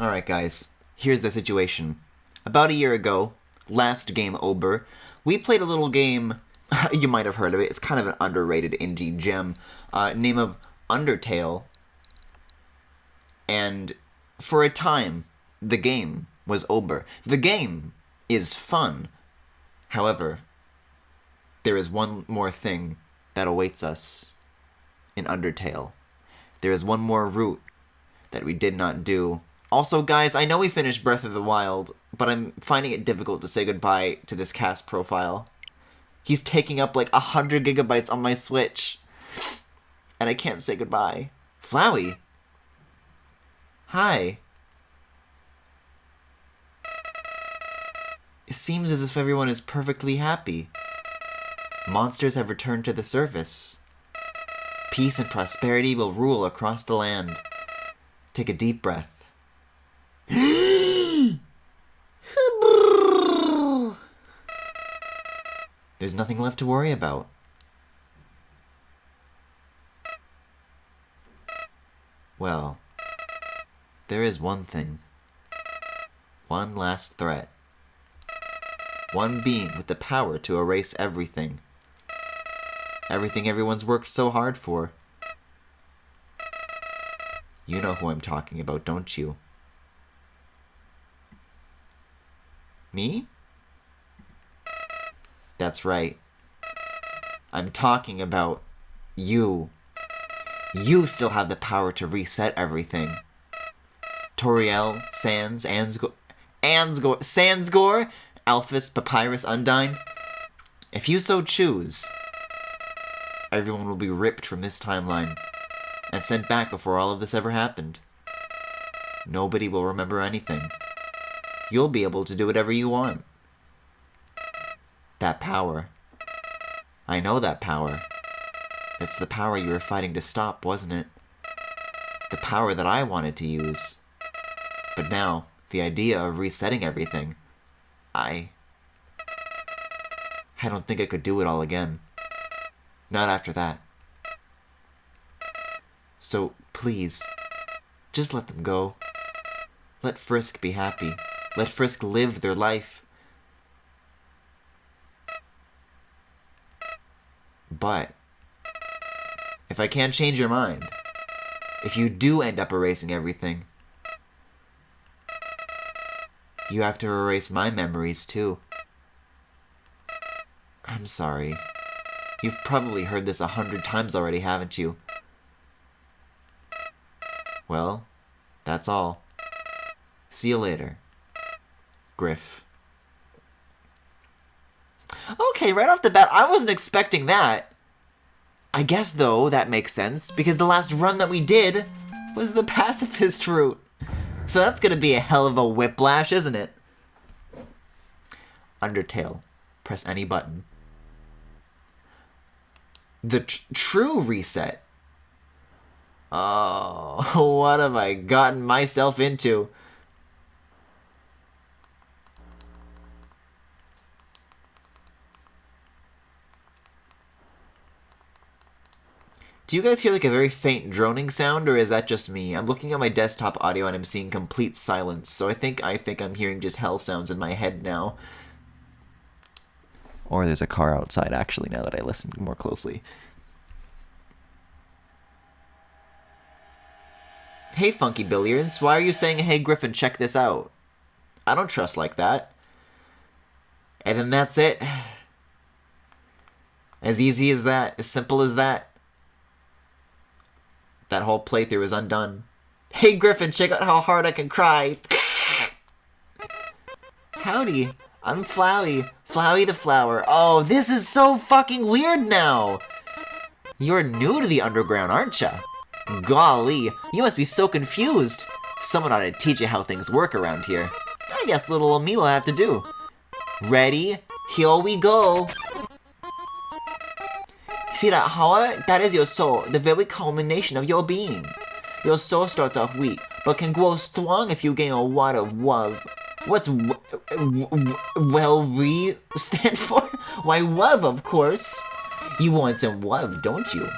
Alright guys, here's the situation. About a year ago, last game over, we played a little game, you might have heard of it, it's kind of an underrated indie gem, name of Undertale. And for a time, the game was over. The game is fun. However, there is one more thing that awaits us in Undertale. There is one more route that we did not do. Also, guys, I know we finished Breath of the Wild, but I'm finding it difficult to say goodbye to this cast profile. He's taking up like 100 gigabytes on my Switch, and I can't say goodbye. Flowey? Hi. It seems as if everyone is perfectly happy. Monsters have returned to the surface. Peace and prosperity will rule across the land. Take a deep breath. There's nothing left to worry about. Well, there is one thing. One last threat. One being with the power to erase everything. Everything everyone's worked so hard for. You know who I'm talking about, don't you? Me? That's right. I'm talking about you. You still have the power to reset everything. Toriel, Sans, Sansgore, Alphys, Papyrus, Undyne. If you so choose, everyone will be ripped from this timeline and sent back before all of this ever happened. Nobody will remember anything. You'll be able to do whatever you want. That power. I know that power. It's the power you were fighting to stop, wasn't it? The power that I wanted to use. But now, the idea of resetting everything, I don't think I could do it all again. Not after that. So, please, just let them go. Let Frisk be happy. Let Frisk live their life. But, if I can't change your mind, if you do end up erasing everything, you have to erase my memories too. I'm sorry. You've probably heard this 100 times already, haven't you? Well, that's all. See you later. Griff. Okay, right off the bat, I wasn't expecting that. I guess, though, that makes sense, because the last run that we did was the pacifist route. So that's gonna be a hell of a whiplash, isn't it? Undertale. Press any button. The true reset. Oh, what have I gotten myself into? Do you guys hear like a very faint droning sound, or is that just me? I'm looking at my desktop audio and I'm seeing complete silence, so I think I'm hearing just hell sounds in my head now. Or there's a car outside, actually, now that I listen more closely. Hey, Funky Billiards, why are you saying, hey, Griffin, check this out? I don't trust like that. And then that's it. As easy as that, as simple as that. That whole playthrough is undone. Hey, Griffin, check out how hard I can cry. Howdy, I'm Flowey. Flowey the Flower. Oh, this is so fucking weird now. You're new to the underground, aren't ya? Golly, you must be so confused. Someone ought to teach you how things work around here. I guess little old me will have to do. Ready? Here we go. See that heart? That is your soul, the very culmination of your being. Your soul starts off weak, but can grow strong if you gain a lot of love. What's we stand for? Why, love, of course. You want some love, don't you?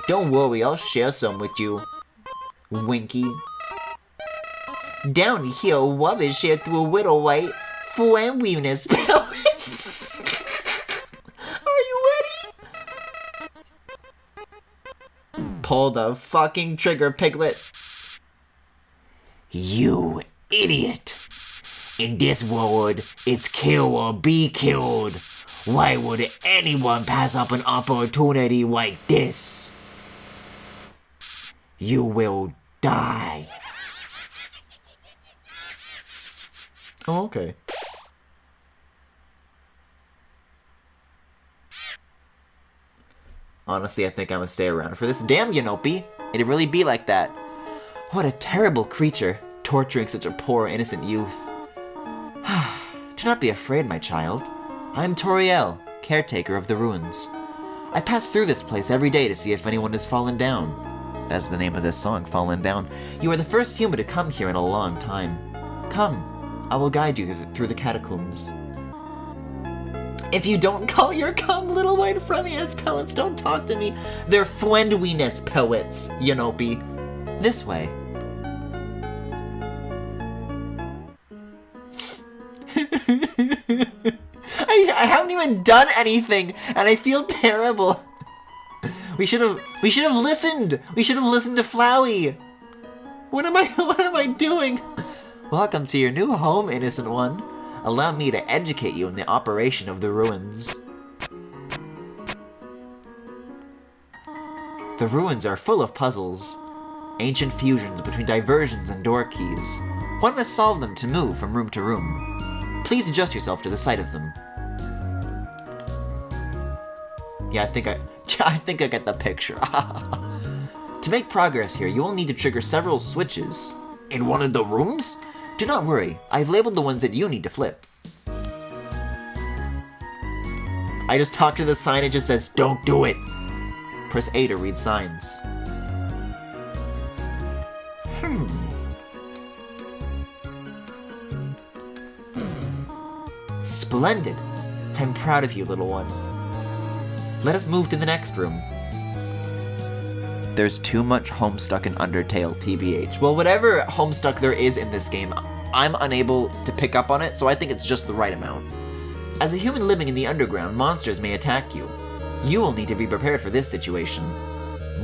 Don't worry, I'll share some with you. Winky. Down here, what is shared through a little white friendliness pellets. Are you ready? Pull the fucking trigger, Piglet. You idiot. In this world, it's kill or be killed. Why would anyone pass up an opportunity like this? You will die. Oh, okay. Honestly, I think I'm gonna stay around for this. Damn, Yanopi. It'd really be like that. What a terrible creature, torturing such a poor, innocent youth. Do not be afraid, my child. I am Toriel, caretaker of the ruins. I pass through this place every day to see if anyone has fallen down. That's the name of this song, Fallen Down. You are the first human to come here in a long time. Come, I will guide you through the catacombs. If you don't call your cum little white friendliness pellets, don't talk to me. They're friendliness pellets, Yanopi. This way. I haven't even done anything, and I feel terrible. We should have listened. We should have listened to Flowey. What am I doing? Welcome to your new home, innocent one. Allow me to educate you in the operation of the ruins. The ruins are full of puzzles, ancient fusions between diversions and door keys. One must solve them to move from room to room. Please adjust yourself to the sight of them. Yeah, I think I get the picture. To make progress here, you will need to trigger several switches. In one of the rooms? Do not worry, I've labeled the ones that you need to flip. I just talked to the sign, it just says, don't do it. Press A to read signs. Splendid. I'm proud of you, little one. Let us move to the next room. There's too much Homestuck in Undertale, TBH. Well, whatever Homestuck there is in this game, I'm unable to pick up on it, so I think it's just the right amount. As a human living in the underground, monsters may attack you. You will need to be prepared for this situation.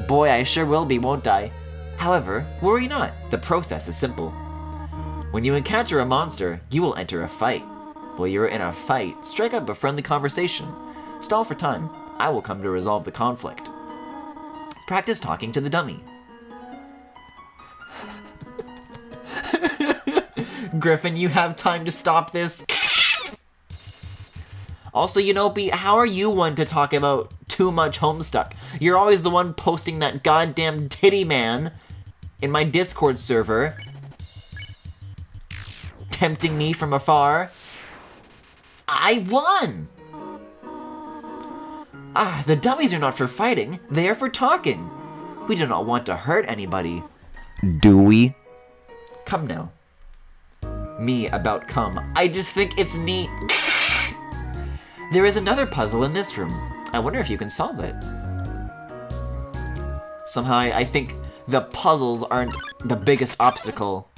Boy, I sure will be, won't I? However, worry not, the process is simple. When you encounter a monster, you will enter a fight. While you're in a fight, strike up a friendly conversation. Stall for time. I will come to resolve the conflict. Practice talking to the dummy. Griffin, you have time to stop this. Also, Yanopi, how are you one to talk about too much Homestuck? You're always the one posting that goddamn titty man in my Discord server, tempting me from afar. I won! Ah, the dummies are not for fighting, they are for talking. We do not want to hurt anybody. Do we? Come now. Me about come. I just think it's neat. There is another puzzle in this room. I wonder if you can solve it. Somehow I think the puzzles aren't the biggest obstacle.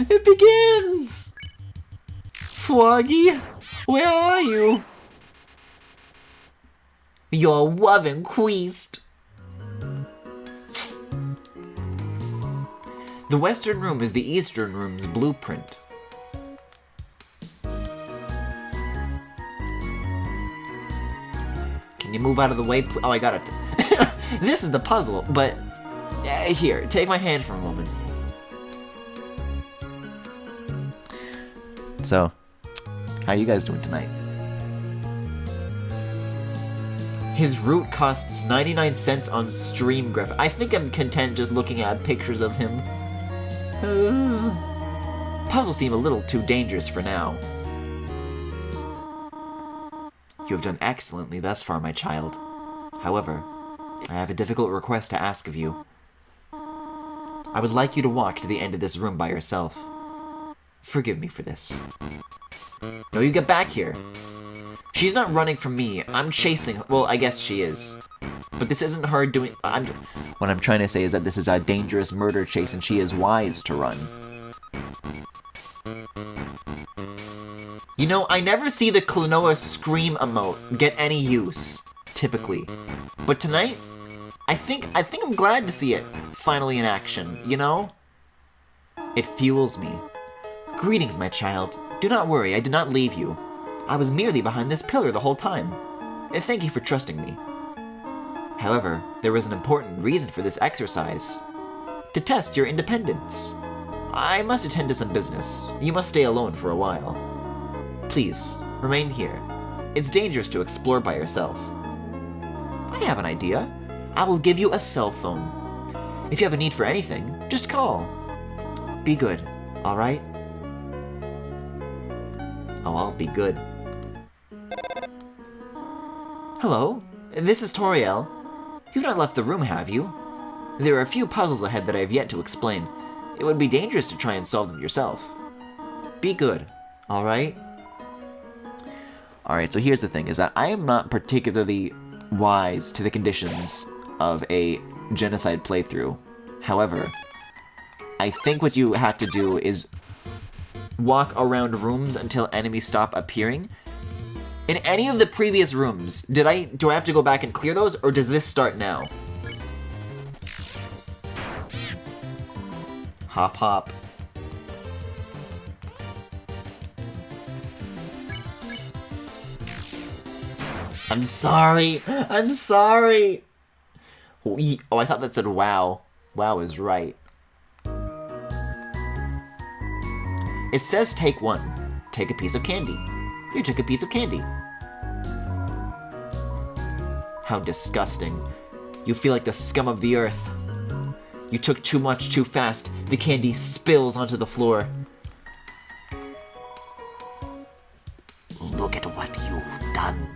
It begins! Froggy, where are you? Your loving quest. The western room is the eastern room's blueprint. Can you move out of the way, oh, I got it. This is the puzzle, but here, take my hand for a moment. So, how are you guys doing tonight? His root costs 99 cents on Stream Griff. I think I'm content just looking at pictures of him. Puzzles seem a little too dangerous for now. You have done excellently thus far, my child. However, I have a difficult request to ask of you. I would like you to walk to the end of this room by yourself. Forgive me for this. No, you get back here. She's not running from me. I'm chasing. Well, I guess she is. But this isn't her doing... What I'm trying to say is that this is a dangerous murder chase, and she is wise to run. You know, I never see the Klonoa scream emote get any use, typically. But tonight, I think I'm glad to see it finally in action, you know? It fuels me. Greetings, my child. Do not worry, I did not leave you. I was merely behind this pillar the whole time. Thank you for trusting me. However, there was an important reason for this exercise. To test your independence. I must attend to some business. You must stay alone for a while. Please, remain here. It's dangerous to explore by yourself. I have an idea. I will give you a cell phone. If you have a need for anything, just call. Be good, alright? Oh, I'll be good. Hello, this is Toriel. You've not left the room, have you? There are a few puzzles ahead that I have yet to explain. It would be dangerous to try and solve them yourself. Be good, alright? Alright, so here's the thing, is that I am not particularly wise to the conditions of a Genocide playthrough. However, I think what you have to do is walk around rooms until enemies stop appearing. In any of the previous rooms, do I have to go back and clear those, or does this start now? Hop, hop. I'm sorry. I'm sorry. Oh, I thought that said wow. Wow is right. It says take one. Take a piece of candy. You took a piece of candy. How disgusting. You feel like the scum of the earth. You took too much too fast. The candy spills onto the floor. Look at what you've done.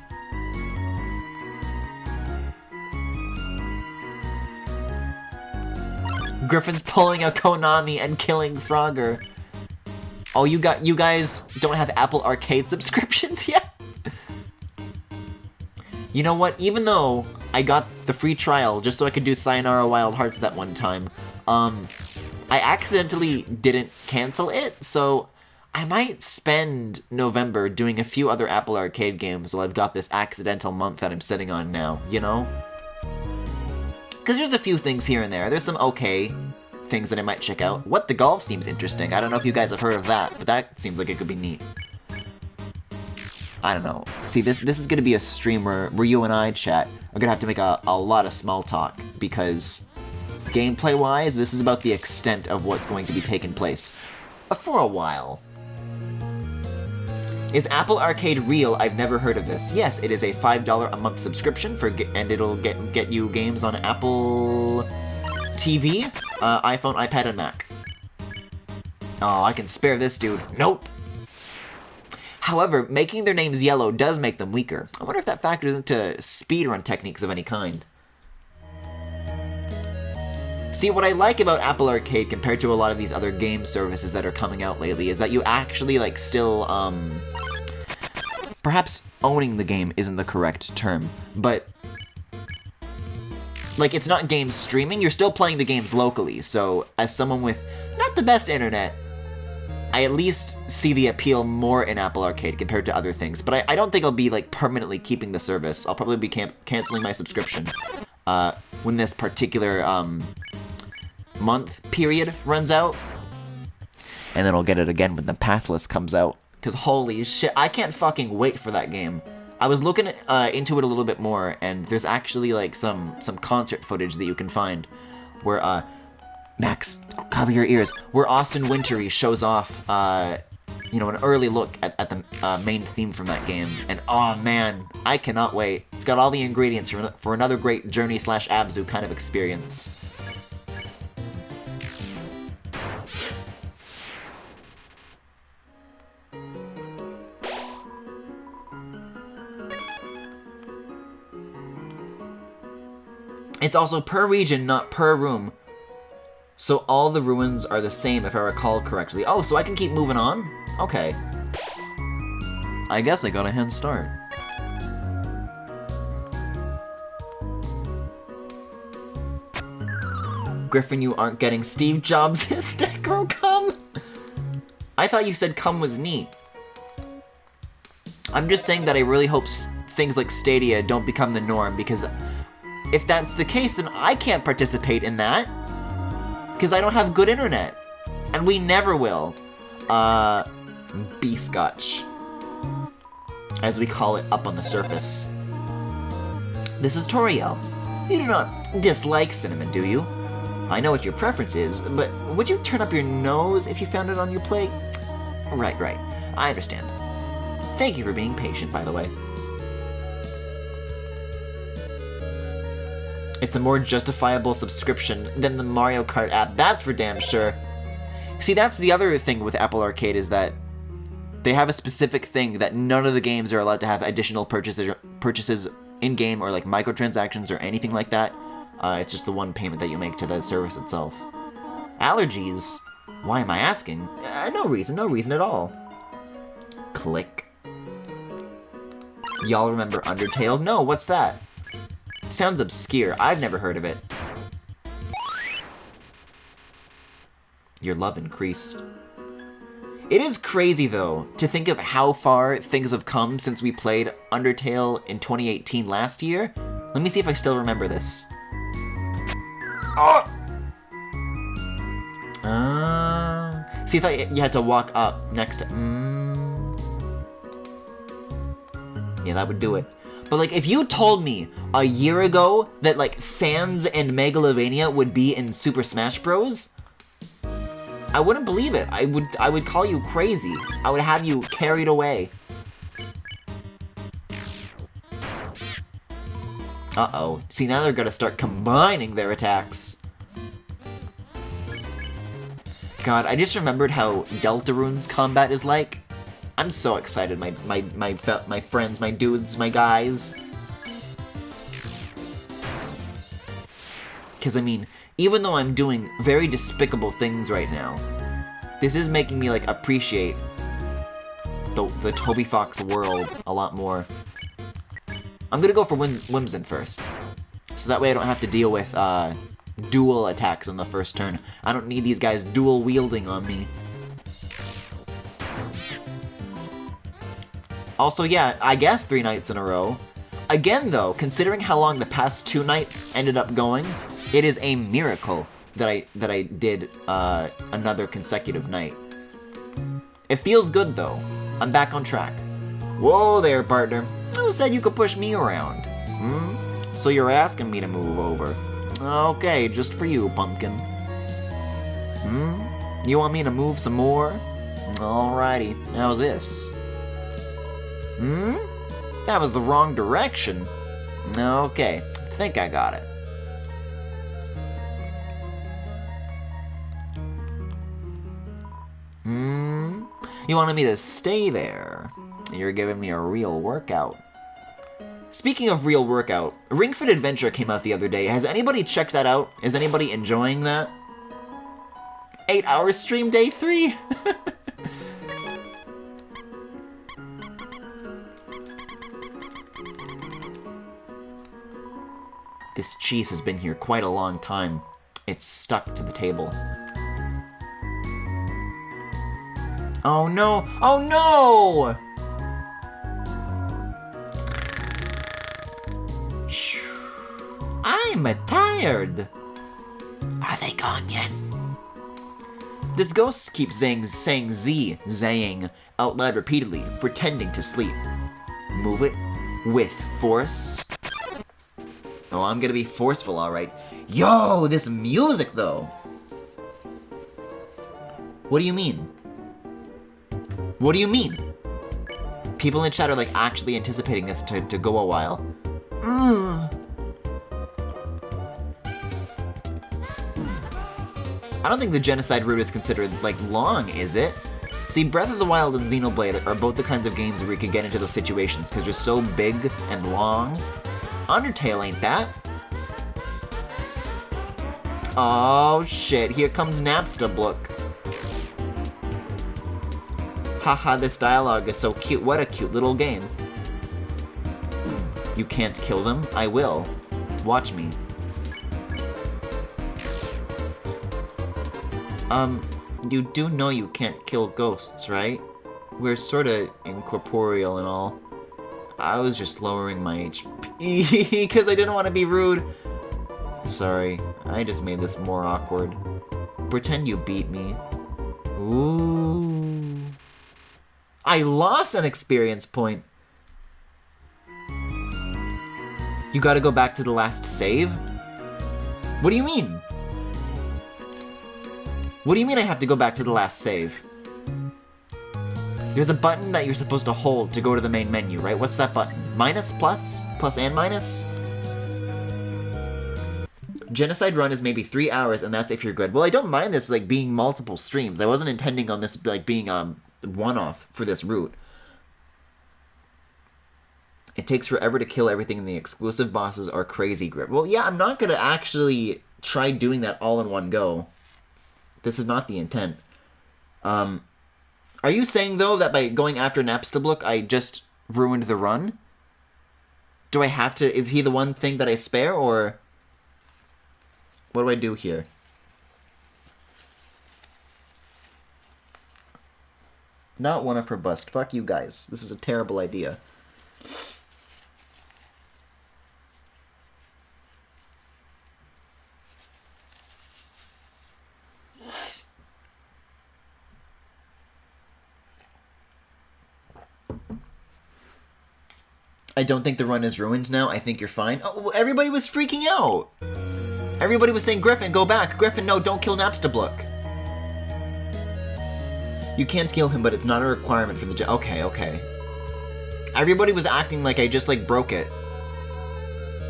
Griffin's pulling a Konami and killing Frogger. Oh, you guys don't have Apple Arcade subscriptions yet? You know what? Even though I got the free trial just so I could do Sayonara Wild Hearts that one time, I accidentally didn't cancel it, so I might spend November doing a few other Apple Arcade games while I've got this accidental month that I'm sitting on now, you know? Because there's a few things here and there. There's some okay things that I might check out. What the Golf seems interesting. I don't know if you guys have heard of that, but that seems like it could be neat. I don't know. See, this is gonna be a stream where you and I, chat, are gonna have to make a lot of small talk, because gameplay-wise, this is about the extent of what's going to be taking place for a while. Is Apple Arcade real? I've never heard of this. Yes, it is a $5 a month subscription and it'll get you games on Apple TV, iPhone, iPad, and Mac. Oh, I can spare this dude. Nope. However, making their names yellow does make them weaker. I wonder if that factors into speedrun techniques of any kind. See, what I like about Apple Arcade compared to a lot of these other game services that are coming out lately is that you actually, like, still, perhaps owning the game isn't the correct term, but, like, it's not game streaming, you're still playing the games locally, so as someone with not the best internet, I at least see the appeal more in Apple Arcade compared to other things, but I don't think I'll be, like, permanently keeping the service. I'll probably be canceling my subscription when this particular, month period runs out, and then I'll get it again when the Pathless comes out, because holy shit, I can't fucking wait for that game. I was looking into it a little bit more, and there's actually like some concert footage that you can find where Max, cover your ears, where Austin Wintory shows off you know, an early look at the main theme from that game, and oh man, I cannot wait. It's got all the ingredients for another great Journey / Abzu kind of experience. It's also per region, not per room. So all the ruins are the same, if I recall correctly. Oh, so I can keep moving on? Okay. I guess I got a hand start. Griffin, you aren't getting Steve Jobs' Stecro cum? I thought you said cum was neat. I'm just saying that I really hope things like Stadia don't become the norm, because if that's the case, then I can't participate in that. Because I don't have good internet. And we never will. B-scotch. As we call it up on the surface. This is Toriel. You do not dislike cinnamon, do you? I know what your preference is, but would you turn up your nose if you found it on your plate? Right. I understand. Thank you for being patient, by the way. It's a more justifiable subscription than the Mario Kart app, that's for damn sure. See, that's the other thing with Apple Arcade, is that they have a specific thing that none of the games are allowed to have additional purchases in-game, or like microtransactions or anything like that. It's just the one payment that you make to the service itself. Allergies? Why am I asking? No reason at all. Click. Y'all remember Undertale? No, what's that? Sounds obscure. I've never heard of it. Your love increased. It is crazy, though, to think of how far things have come since we played Undertale in 2018 last year. Let me see if I still remember this. Oh! See, I thought you had to walk up next to... Yeah, that would do it. But, like, if you told me a year ago that, like, Sans and Megalovania would be in Super Smash Bros., I wouldn't believe it. I would call you crazy. I would have you carried away. Uh-oh. See, now they're gonna start combining their attacks. God, I just remembered how Deltarune's combat is like. I'm so excited, my friends, my dudes, my guys. Because, I mean, even though I'm doing very despicable things right now, this is making me, like, appreciate the Toby Fox world a lot more. I'm gonna go for Whimsin first, so that way I don't have to deal with dual attacks on the first turn. I don't need these guys dual wielding on me. Also, yeah, I guess 3 nights in a row. Again, though, considering how long the past 2 nights ended up going, it is a miracle that I did another consecutive night. It feels good, though. I'm back on track. Whoa there, partner. Who said you could push me around? So you're asking me to move over. Okay, just for you, pumpkin. You want me to move some more? Alrighty, how's this? That was the wrong direction. Okay, think I got it. You wanted me to stay there. You're giving me a real workout. Speaking of real workout, Ring Fit Adventure came out the other day. Has anybody checked that out? Is anybody enjoying that? 8-hour stream day 3? This cheese has been here quite a long time. It's stuck to the table. Oh no! Oh no! I'm tired. Are they gone yet? This ghost keeps saying zaying out loud repeatedly, pretending to sleep. Move it with force. Oh, I'm gonna be forceful, alright. Yo, this music, though. What do you mean? What do you mean? People in chat are, like, actually anticipating this to go a while. I don't think the Genocide route is considered, like, long, is it? See, Breath of the Wild and Xenoblade are both the kinds of games where you can get into those situations, because they're so big and long. Undertale ain't that. Oh shit, here comes Napstablook. Haha, this dialogue is so cute. What a cute little game. You can't kill them? I will. Watch me. You do know you can't kill ghosts, right? We're sorta incorporeal and all. I was just lowering my HP because I didn't want to be rude. Sorry, I just made this more awkward. Pretend you beat me. Ooh. I lost an experience point. You gotta go back to the last save? What do you mean? What do you mean I have to go back to the last save? There's a button that you're supposed to hold to go to the main menu, right? What's that button? Minus, plus? Plus and minus? Genocide run is maybe 3 hours, and that's if you're good. Well, I don't mind this, like, being multiple streams. I wasn't intending on this, like, being, one-off for this route. It takes forever to kill everything, and the exclusive bosses are crazy grip. Well, yeah, I'm not gonna actually try doing that all in one go. This is not the intent. Are you saying, though, that by going after Napstablook, I just ruined the run? Do I have to... Is he the one thing that I spare, or... What do I do here? Not one up her bust. Fuck you guys. This is a terrible idea. I don't think the run is ruined now. I think you're fine. Oh, well, everybody was freaking out. Everybody was saying, Griffin, go back. Griffin, no, don't kill Napstablook. You can't kill him, but it's not a requirement for the... Okay, okay. Everybody was acting like I just, like, broke it.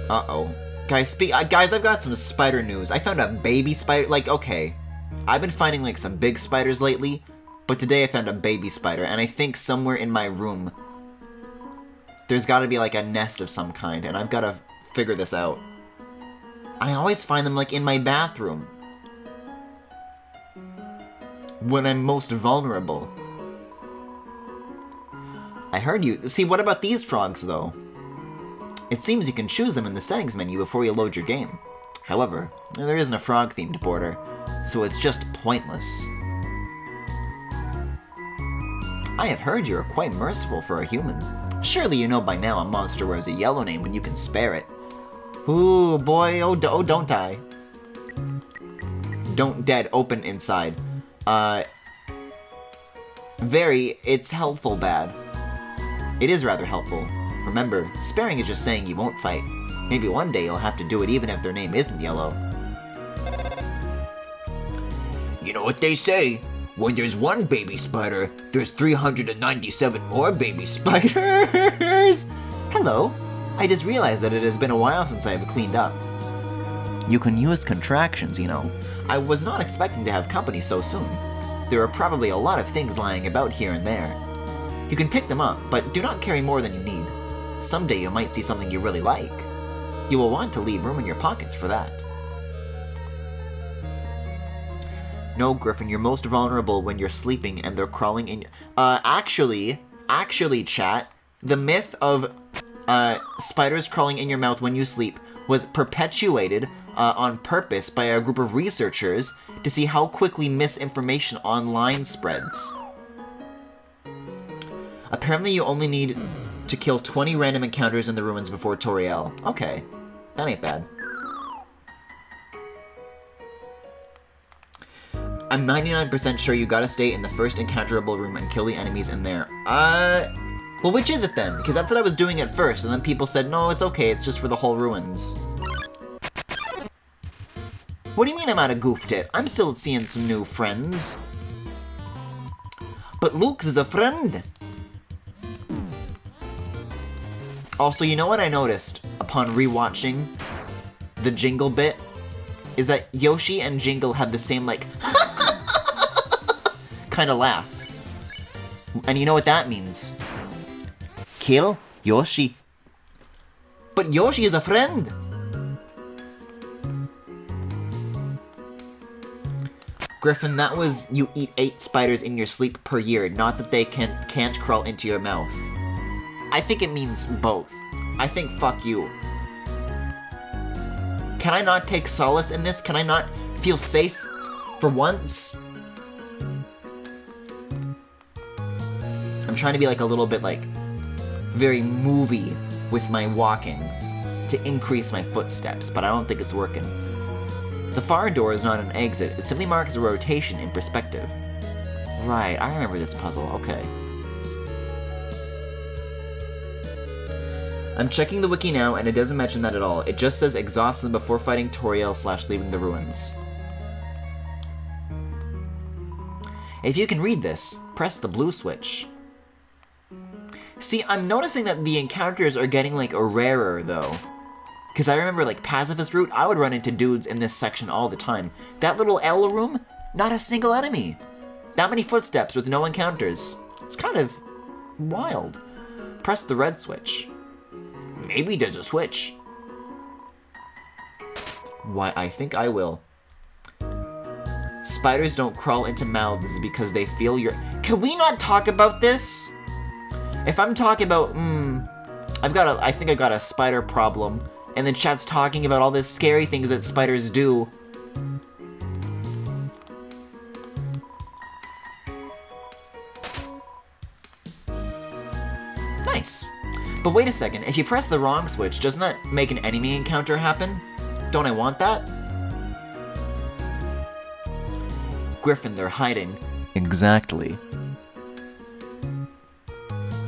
Uh-oh. Guys, guys, I've got some spider news. I found a baby spider. Like, okay. I've been finding, like, some big spiders lately, but today I found a baby spider, and I think somewhere in my room there's gotta be, like, a nest of some kind, and I've gotta figure this out. I always find them, like, in my bathroom. When I'm most vulnerable. I heard you. See, what about these frogs, though? It seems you can choose them in the settings menu before you load your game. However, there isn't a frog-themed border, so it's just pointless. I have heard you are quite merciful for a human. Surely you know by now a monster wears a yellow name when you can spare it. Ooh, boy, oh, don't die. Don't dead, open inside. It's helpful bad. It is rather helpful. Remember, sparing is just saying you won't fight. Maybe one day you'll have to do it even if their name isn't yellow. You know what they say? When there's one baby spider, there's 397 more baby spiders! Hello. I just realized that it has been a while since I have cleaned up. You can use contractions, you know. I was not expecting to have company so soon. There are probably a lot of things lying about here and there. You can pick them up, but do not carry more than you need. Someday you might see something you really like. You will want to leave room in your pockets for that. No, Griffin, you're most vulnerable when you're sleeping and they're crawling in... Actually, chat, the myth of spiders crawling in your mouth when you sleep was perpetuated on purpose by a group of researchers to see how quickly misinformation online spreads. Apparently you only need to kill 20 random encounters in the ruins before Toriel. Okay, that ain't bad. I'm 99% sure you gotta stay in the first encounterable room and kill the enemies in there. Well, which is it then? Because that's what I was doing at first, and then people said, no, it's okay, it's just for the whole ruins. What do you mean I'm out of goofed it? I'm still seeing some new friends. But Luke's is a friend. Also, you know what I noticed upon rewatching the Jingle bit? Is that Yoshi and Jingle have the same, like, kind of laugh. And you know what that means? Kill Yoshi. But Yoshi is a friend. Griffin, that was you eat 8 spiders in your sleep per year, not that they can't crawl into your mouth. I think it means both. I think fuck you. Can I not take solace in this? Can I not feel safe for once? trying to be like a little bit like very movie with my walking to increase my footsteps, but I don't think it's working. The far door is not an exit, it simply marks a rotation in perspective. Right, I remember this puzzle, okay. I'm checking the wiki now, and it doesn't mention that at all. It just says exhaust them before fighting Toriel / leaving the ruins. If you can read this, press the blue switch. See, I'm noticing that the encounters are getting, like, rarer, though. Because I remember, like, Pacifist Route, I would run into dudes in this section all the time. That little L room, not a single enemy. That many footsteps with no encounters. It's kind of wild. Press the red switch. Maybe there's a switch. Why, I think I will. Spiders don't crawl into mouths because they feel your... Can we not talk about this? If I'm talking about, I think I got a spider problem, and the chat's talking about all this scary things that spiders do. Nice. But wait a second, if you press the wrong switch, doesn't that make an enemy encounter happen? Don't I want that? Griffin, they're hiding. Exactly.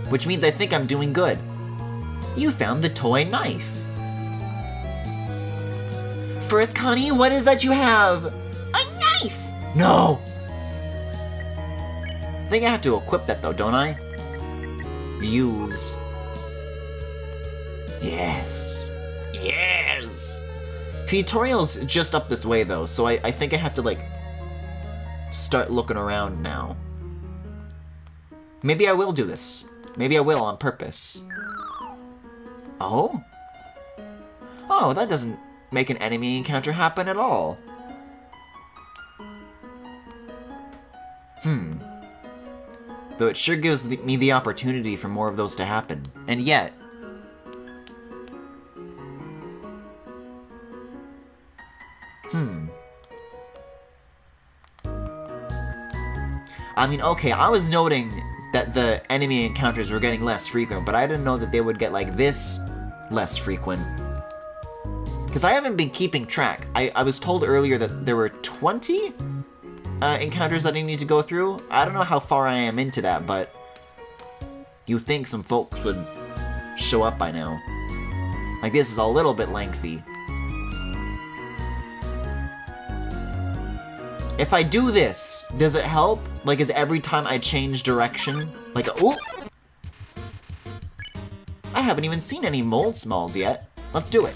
Which means I think I'm doing good. You found the toy knife. First, Connie, what is that you have? A knife! No! I think I have to equip that though, don't I? Use. Yes. Yes! See, Toriel's just up this way though, so I think I have to like start looking around now. Maybe I will do this. Maybe I will on purpose. Oh? Oh, that doesn't make an enemy encounter happen at all. Though it sure gives me the opportunity for more of those to happen. And yet... I mean, okay, I was noting that the enemy encounters were getting less frequent, but I didn't know that they would get like this less frequent. Because I haven't been keeping track. I was told earlier that there were 20 encounters that I need to go through. I don't know how far I am into that, but you think some folks would show up by now. Like, this is a little bit lengthy. If I do this, does it help? Like, is every time I change direction? Like, oh! I haven't even seen any mold smalls yet. Let's do it.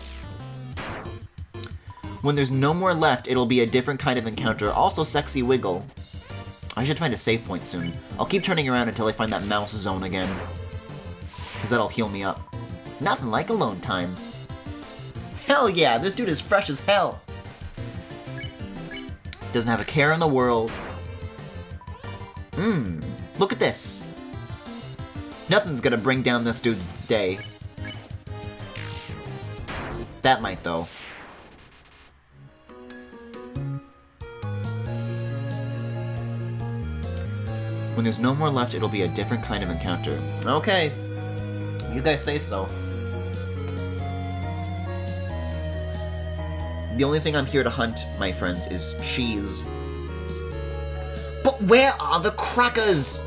When there's no more left, it'll be a different kind of encounter. Also, sexy wiggle. I should find a save point soon. I'll keep turning around until I find that mouse zone again. Because that'll heal me up. Nothing like alone time. Hell yeah, this dude is fresh as hell. Doesn't have a care in the world. Look at this. Nothing's gonna bring down this dude's day. That might, though. When there's no more left, it'll be a different kind of encounter. Okay. You guys say so. The only thing I'm here to hunt, my friends, is cheese. But where are the crackers?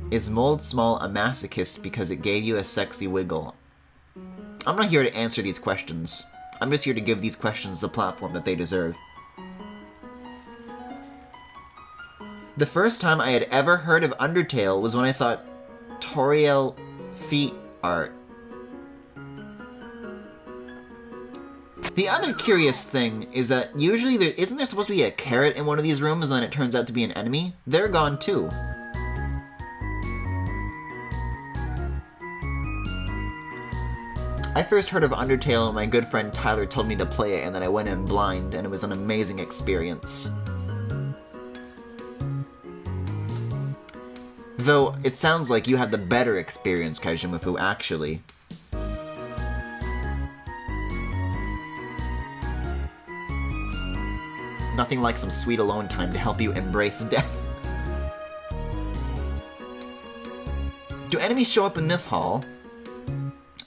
Is Mold Small a masochist because it gave you a sexy wiggle? I'm not here to answer these questions. I'm just here to give these questions the platform that they deserve. The first time I had ever heard of Undertale was when I saw Toriel feet art. The other curious thing is that usually isn't there supposed to be a carrot in one of these rooms and then it turns out to be an enemy? They're gone too. I first heard of Undertale and my good friend Tyler told me to play it, and then I went in blind and it was an amazing experience. Though, it sounds like you had the better experience, Kaijimufu, actually. Nothing like some sweet alone time to help you embrace death. Do enemies show up in this hall?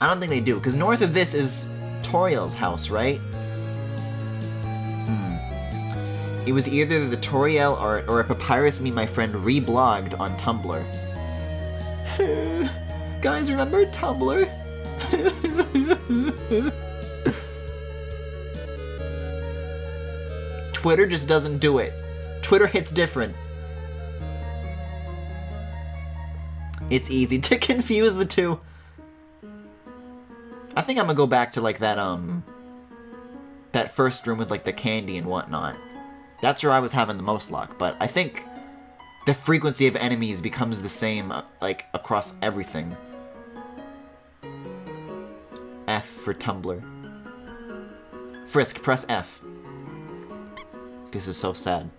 I don't think they do, because north of this is Toriel's house, right? It was either the Toriel or a papyrus me my friend reblogged on Tumblr. Guys, remember Tumblr? Twitter just doesn't do it. Twitter hits different. It's easy to confuse the two. I think I'm gonna go back to like that first room with like the candy and whatnot. That's where I was having the most luck, but I think the frequency of enemies becomes the same like across everything. F for Tumblr. Frisk, press F. This is so sad.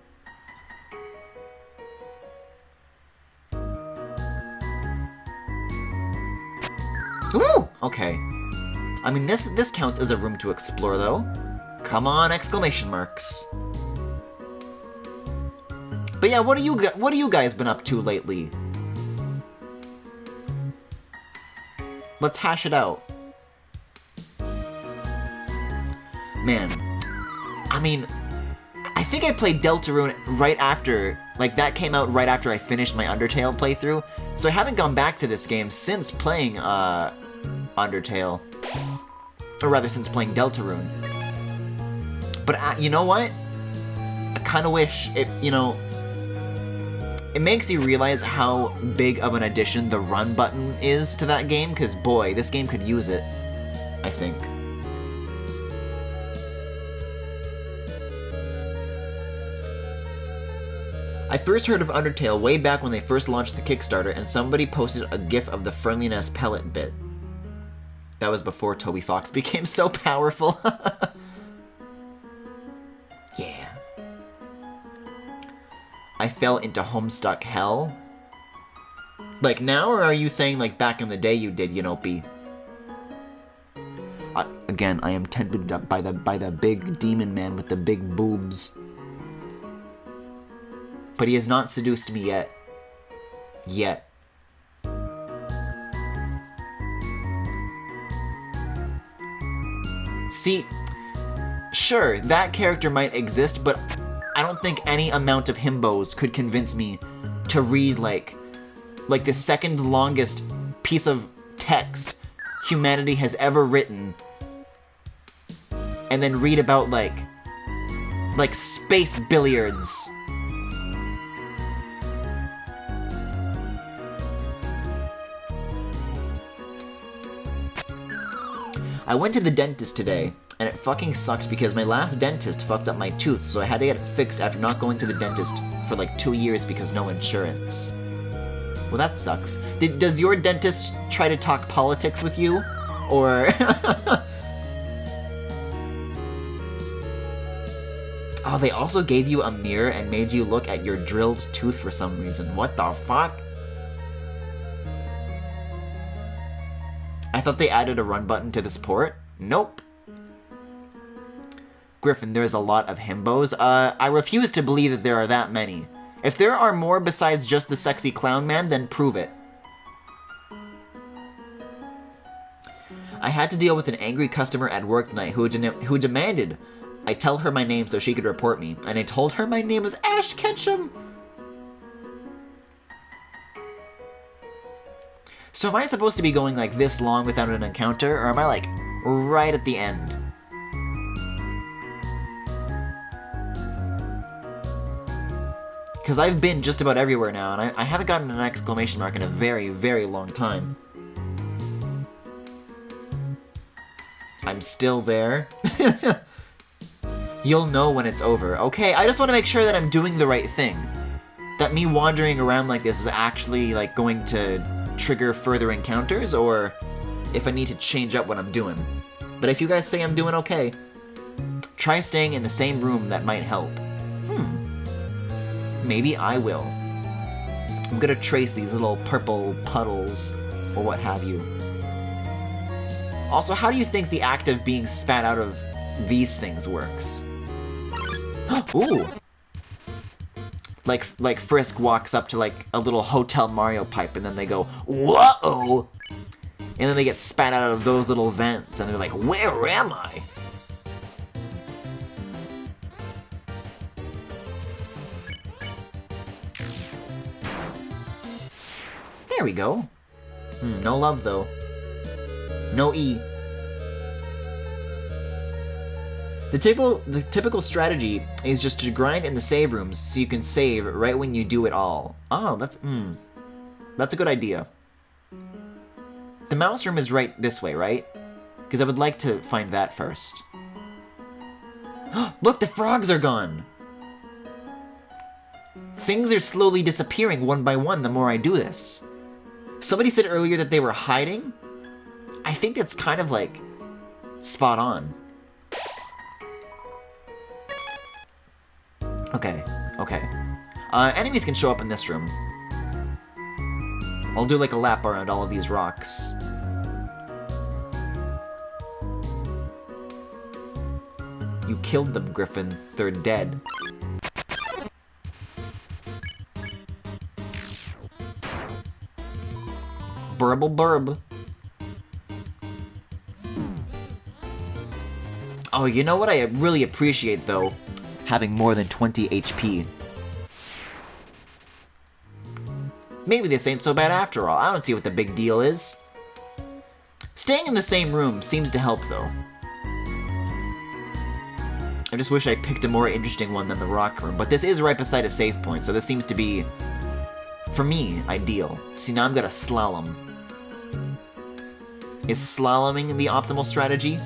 Ooh! Okay. I mean, this counts as a room to explore, though. Come on, exclamation marks. But yeah, what are you guys been up to lately? Let's hash it out. Man, I mean, I think I played Deltarune right after, like that came out right after I finished my Undertale playthrough, so I haven't gone back to this game since playing Undertale, or rather since playing Deltarune. But you know what? I kind of wish it, you know, it makes you realize how big of an addition the run button is to that game, because boy, this game could use it, I think. I first heard of Undertale way back when they first launched the Kickstarter, and somebody posted a gif of the friendliness pellet bit. That was before Toby Fox became so powerful. Yeah. I fell into Homestuck hell. Like now, or are you saying like back in the day you did, Yanopi? Again, I am tempted by the big demon man with the big boobs. But he has not seduced me yet. Yet. See, sure, that character might exist, but I don't think any amount of himbos could convince me to read like the second longest piece of text humanity has ever written, and then read about like space billiards. I went to the dentist today, and it fucking sucks because my last dentist fucked up my tooth, so I had to get it fixed after not going to the dentist for like 2 years because no insurance. Well, that sucks. Does your dentist try to talk politics with you? Or... Oh, they also gave you a mirror and made you look at your drilled tooth for some reason. What the fuck? I thought they added a run button to this port. Nope. Griffin, there's a lot of himbos. I refuse to believe that there are that many. If there are more besides just the sexy clown man, then prove it. I had to deal with an angry customer at work tonight who demanded I tell her my name so she could report me, and I told her my name was Ash Ketchum. So am I supposed to be going like this long without an encounter, or am I like right at the end? Because I've been just about everywhere now, and I haven't gotten an exclamation mark in a very, very long time. I'm still there. You'll know when it's over. Okay, I just want to make sure that I'm doing the right thing. That me wandering around like this is actually like going to trigger further encounters, or if I need to change up what I'm doing. But if you guys say I'm doing okay, try staying in the same room, that might help. Maybe I will. I'm gonna trace these little purple puddles, or what have you. Also, how do you think the act of being spat out of these things works? Ooh. Like Frisk walks up to like a little Hotel Mario pipe and then they go, whoa! And then they get spat out of those little vents and they're like, where am I? There we go. No love though. No E. The typical strategy is just to grind in the save rooms so you can save right when you do it all. Oh, that's a good idea. The mouse room is right this way, right? Because I would like to find that first. Look, the frogs are gone! Things are slowly disappearing one by one the more I do this. Somebody said earlier that they were hiding. I think that's kind of like spot on. Okay. Enemies can show up in this room. I'll do like a lap around all of these rocks. You killed them, Griffin. They're dead. Burble burb. Oh, you know what I really appreciate though? Having more than 20 HP. Maybe this ain't so bad after all. I don't see what the big deal is. Staying in the same room seems to help though. I just wish I picked a more interesting one than the rock room, but this is right beside a save point, so this seems to be, for me, ideal. See, now I'm gonna slalom. Is slaloming the optimal strategy?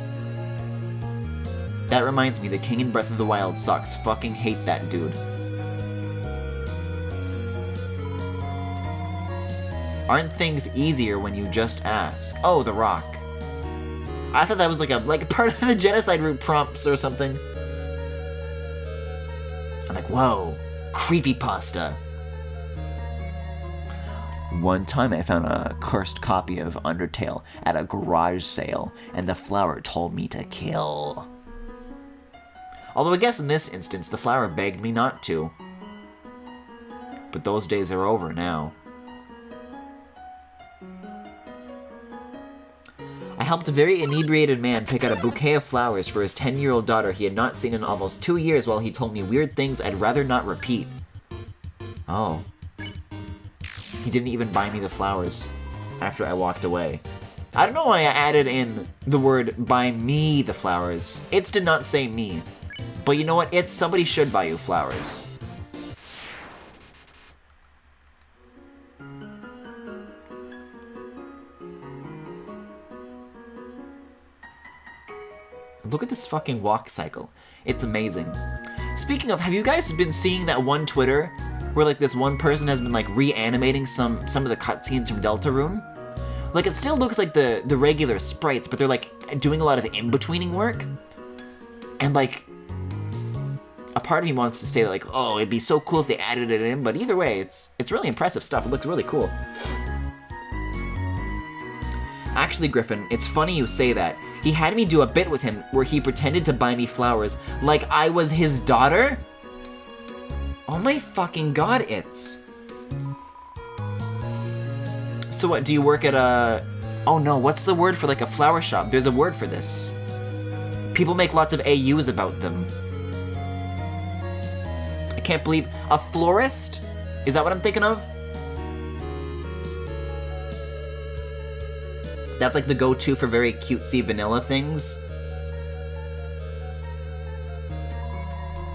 That reminds me, the king in Breath of the Wild sucks. Fucking hate that dude. Aren't things easier when you just ask? Oh, the rock. I thought that was like a part of the Genocide route prompts or something. I'm like, whoa, creepypasta. One time I found a cursed copy of Undertale at a garage sale, and the flower told me to kill. Although I guess in this instance, the flower begged me not to. But those days are over now. I helped a very inebriated man pick out a bouquet of flowers for his 10-year-old daughter he had not seen in almost 2 years while he told me weird things I'd rather not repeat. Oh. He didn't even buy me the flowers after I walked away. I don't know why I added in the word buy me the flowers. It did not say me. But you know what? Somebody should buy you flowers. Look at this fucking walk cycle. It's amazing. Speaking of, have you guys been seeing that one Twitter where like this one person has been like reanimating some of the cutscenes from Deltarune? Like it still looks like the regular sprites, but they're like doing a lot of in-betweening work. And like a part of me wants to say like, oh, it'd be so cool if they added it in, but either way, it's really impressive stuff. It looks really cool. Actually, Griffin, it's funny you say that. He had me do a bit with him where he pretended to buy me flowers like I was his daughter? Oh my fucking god, it's... So what, do you work at a... Oh no, what's the word for like a flower shop? There's a word for this. People make lots of AUs about them. I can't believe... A florist? Is that what I'm thinking of? That's like the go-to for very cutesy vanilla things.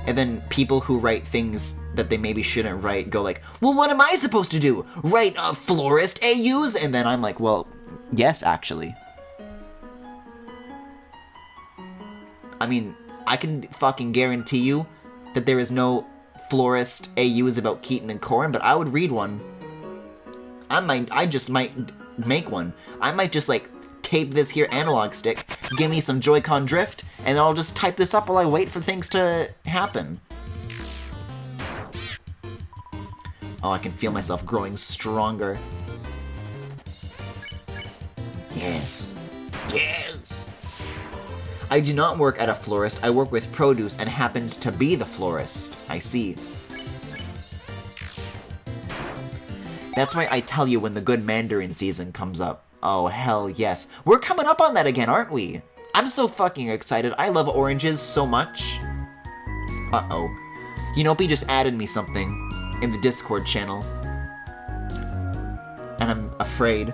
And then people who write things that they maybe shouldn't write go like, well, what am I supposed to do? Write a florist AUs? And then I'm like, well, yes, actually. I mean, I can fucking guarantee you that there is no florist AUs about Keaton and Corrin, but I would read one. I just might make one. I might just like tape this here analog stick, give me some Joy-Con drift, and then I'll just type this up while I wait for things to happen. Oh, I can feel myself growing stronger. Yes. Yes! I do not work at a florist. I work with produce and happens to be the florist. I see. That's why I tell you when the good mandarin season comes up. Oh, hell yes. We're coming up on that again, aren't we? I'm so fucking excited. I love oranges so much. Uh-oh. Genope just added me something in the Discord channel. And I'm afraid.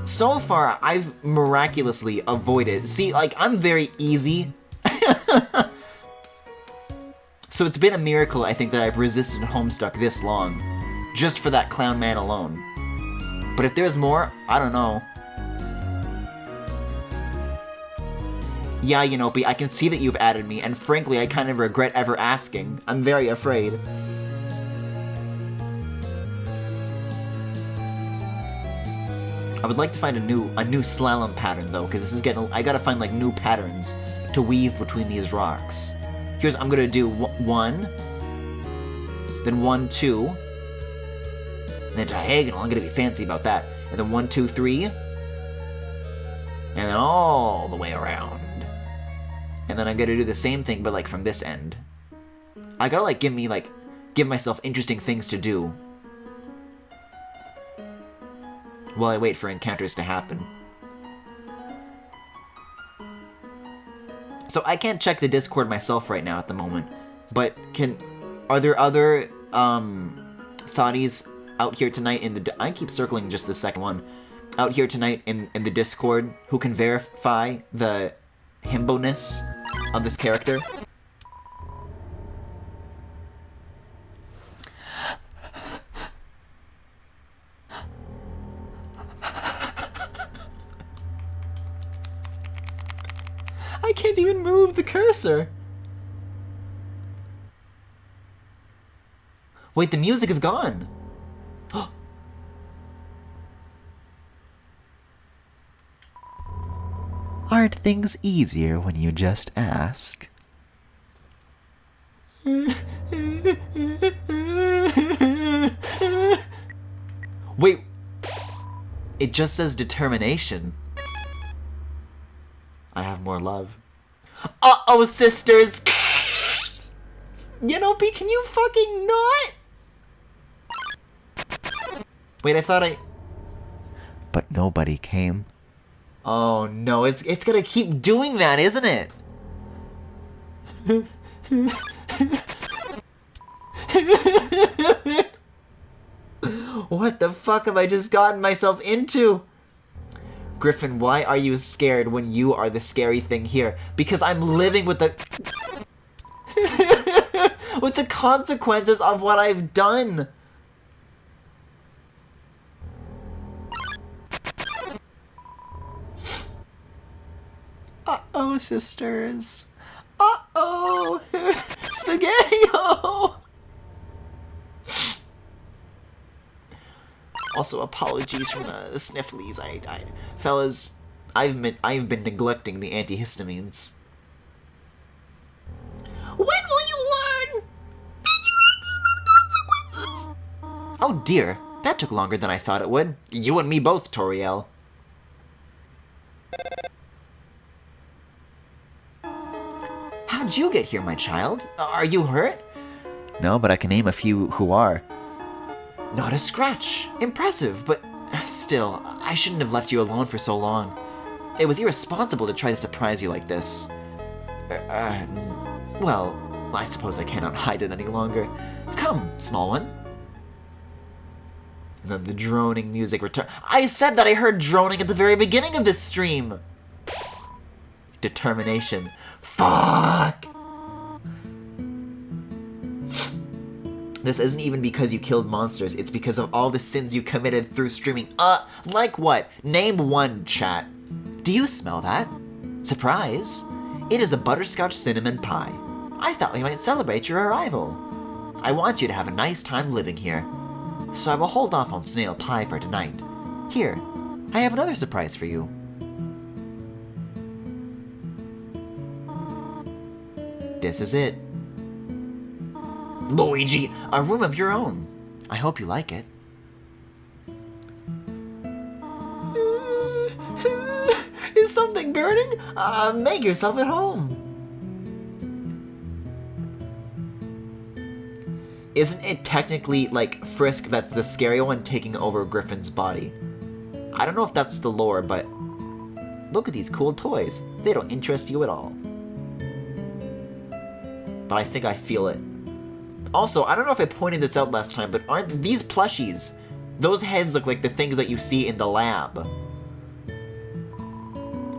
So far, I've miraculously avoided... See, like, I'm very easy. So it's been a miracle, I think, that I've resisted Homestuck this long. Just for that clown man alone. But if there's more, I don't know. Yeah, Genope, I can see that you've added me, and frankly, I kind of regret ever asking. I'm very afraid. I would like to find a new slalom pattern, though, because this is getting... I gotta find, like, new patterns to weave between these rocks. Here's... I'm gonna do 1, then 1, 2, and then diagonal. I'm gonna be fancy about that. And then 1, 2, 3, and then all the way around. And then I'm gonna do the same thing, but, like, from this end. I gotta, like, give myself interesting things to do while I wait for encounters to happen. So I can't check the Discord myself right now at the moment, but are there other thotties out here tonight in the... I keep circling just the second one. Out here tonight in the Discord who can verify the himbo-ness of this character? I can't even move the cursor! Wait, the music is gone! Aren't things easier when you just ask? Wait, it just says determination. I have more love. Uh-oh, sisters! Genope, can you fucking not? Wait, I thought But nobody came. Oh no, it's gonna keep doing that, isn't it? What the fuck have I just gotten myself into? Griffin, why are you scared when you are the scary thing here? Because I'm living with the... with the consequences of what I've done. Uh-oh, sisters. Uh-oh. Spaghetti-o! Also, apologies from the snifflies. Fellas, I've been neglecting the antihistamines. When will you learn? Consequences. Oh dear, that took longer than I thought it would. You and me both, Toriel. How'd you get here, my child? Are you hurt? No, but I can name a few who are. Not a scratch. Impressive, but still, I shouldn't have left you alone for so long. It was irresponsible to try to surprise you like this. Well, I suppose I cannot hide it any longer. Come, small one. And then the droning music returned. I said that I heard droning at the very beginning of this stream! Determination. Fuck! This isn't even because you killed monsters, it's because of all the sins you committed through streaming. Like what? Name one, chat. Do you smell that? Surprise! It is a butterscotch cinnamon pie. I thought we might celebrate your arrival. I want you to have a nice time living here. So I will hold off on snail pie for tonight. Here, I have another surprise for you. This is it. Luigi, a room of your own. I hope you like it. something burning? Make yourself at home. Isn't it technically, like, Frisk that's the scary one taking over Griffin's body? I don't know if that's the lore, but look at these cool toys. They don't interest you at all. But I think I feel it. Also, I don't know if I pointed this out last time, but aren't these plushies, those heads look like the things that you see in the lab.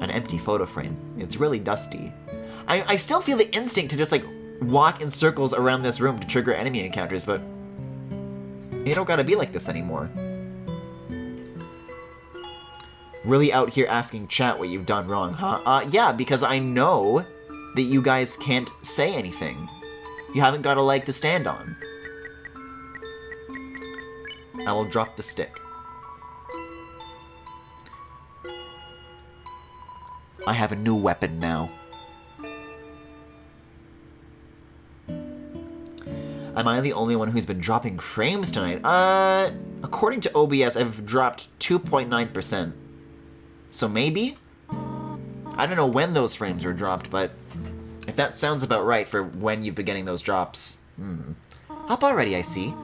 An empty photo frame. It's really dusty. I still feel the instinct to just, like, walk in circles around this room to trigger enemy encounters, but you don't gotta be like this anymore. Really out here asking chat what you've done wrong, huh? Yeah, because I know that you guys can't say anything. You haven't got a leg to stand on. I will drop the stick. I have a new weapon now. Am I the only one who's been dropping frames tonight? According to OBS, I've dropped 2.9%. So maybe? I don't know when those frames were dropped, but if that sounds about right for when you've been getting those drops. Up already, I see.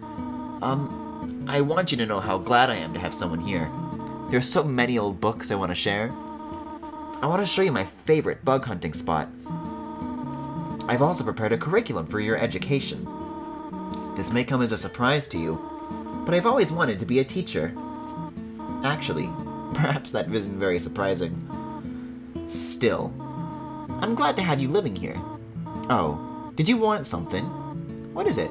I want you to know how glad I am to have someone here. There's so many old books I want to share. I want to show you my favorite bug hunting spot. I've also prepared a curriculum for your education. This may come as a surprise to you, but I've always wanted to be a teacher. Actually, perhaps that isn't very surprising. Still, I'm glad to have you living here. Oh, did you want something? What is it?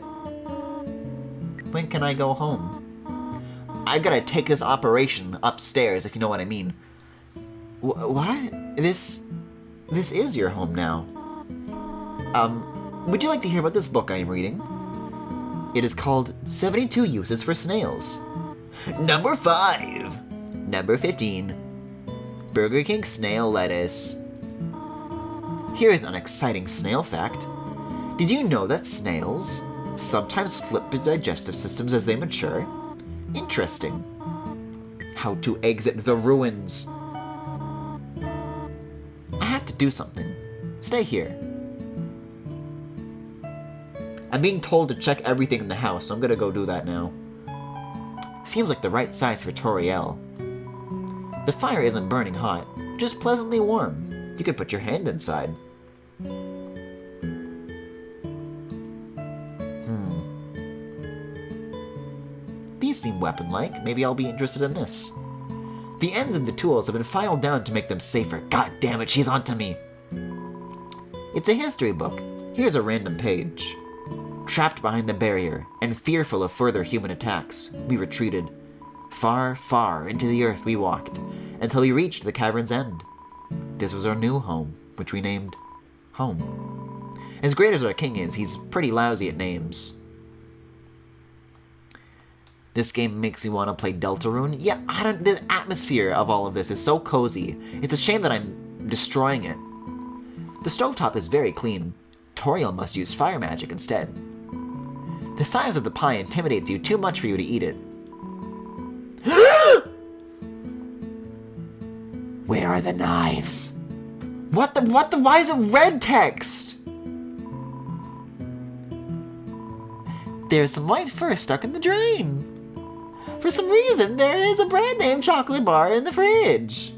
When can I go home? I gotta take this operation upstairs, if you know what I mean. What? This is your home now. Would you like to hear about this book I am reading? It is called 72 Uses for Snails. Number 5. Number 15. Burger King snail lettuce. Here is an exciting snail fact. Did you know that snails sometimes flip their digestive systems as they mature? Interesting. How to exit the ruins. I have to do something. Stay here. I'm being told to check everything in the house, so I'm gonna go do that now. Seems like the right size for Toriel. The fire isn't burning hot, just pleasantly warm. You could put your hand inside. These seem weapon-like. Maybe I'll be interested in this. The ends of the tools have been filed down to make them safer. God damn it, she's onto me. It's a history book. Here's a random page. Trapped behind the barrier, and fearful of further human attacks, we retreated. Far, far into the earth we walked, until we reached the cavern's end. This was our new home, which we named Home. As great as our king is, he's pretty lousy at names. This game makes me want to play Deltarune. Yeah, the atmosphere of all of this is so cozy. It's a shame that I'm destroying it. The stovetop is very clean. Toriel must use fire magic instead. The size of the pie intimidates you too much for you to eat it. Where are the knives? What the, why is it red text? There's some white fur stuck in the drain. For some reason, there is a brand name chocolate bar in the fridge.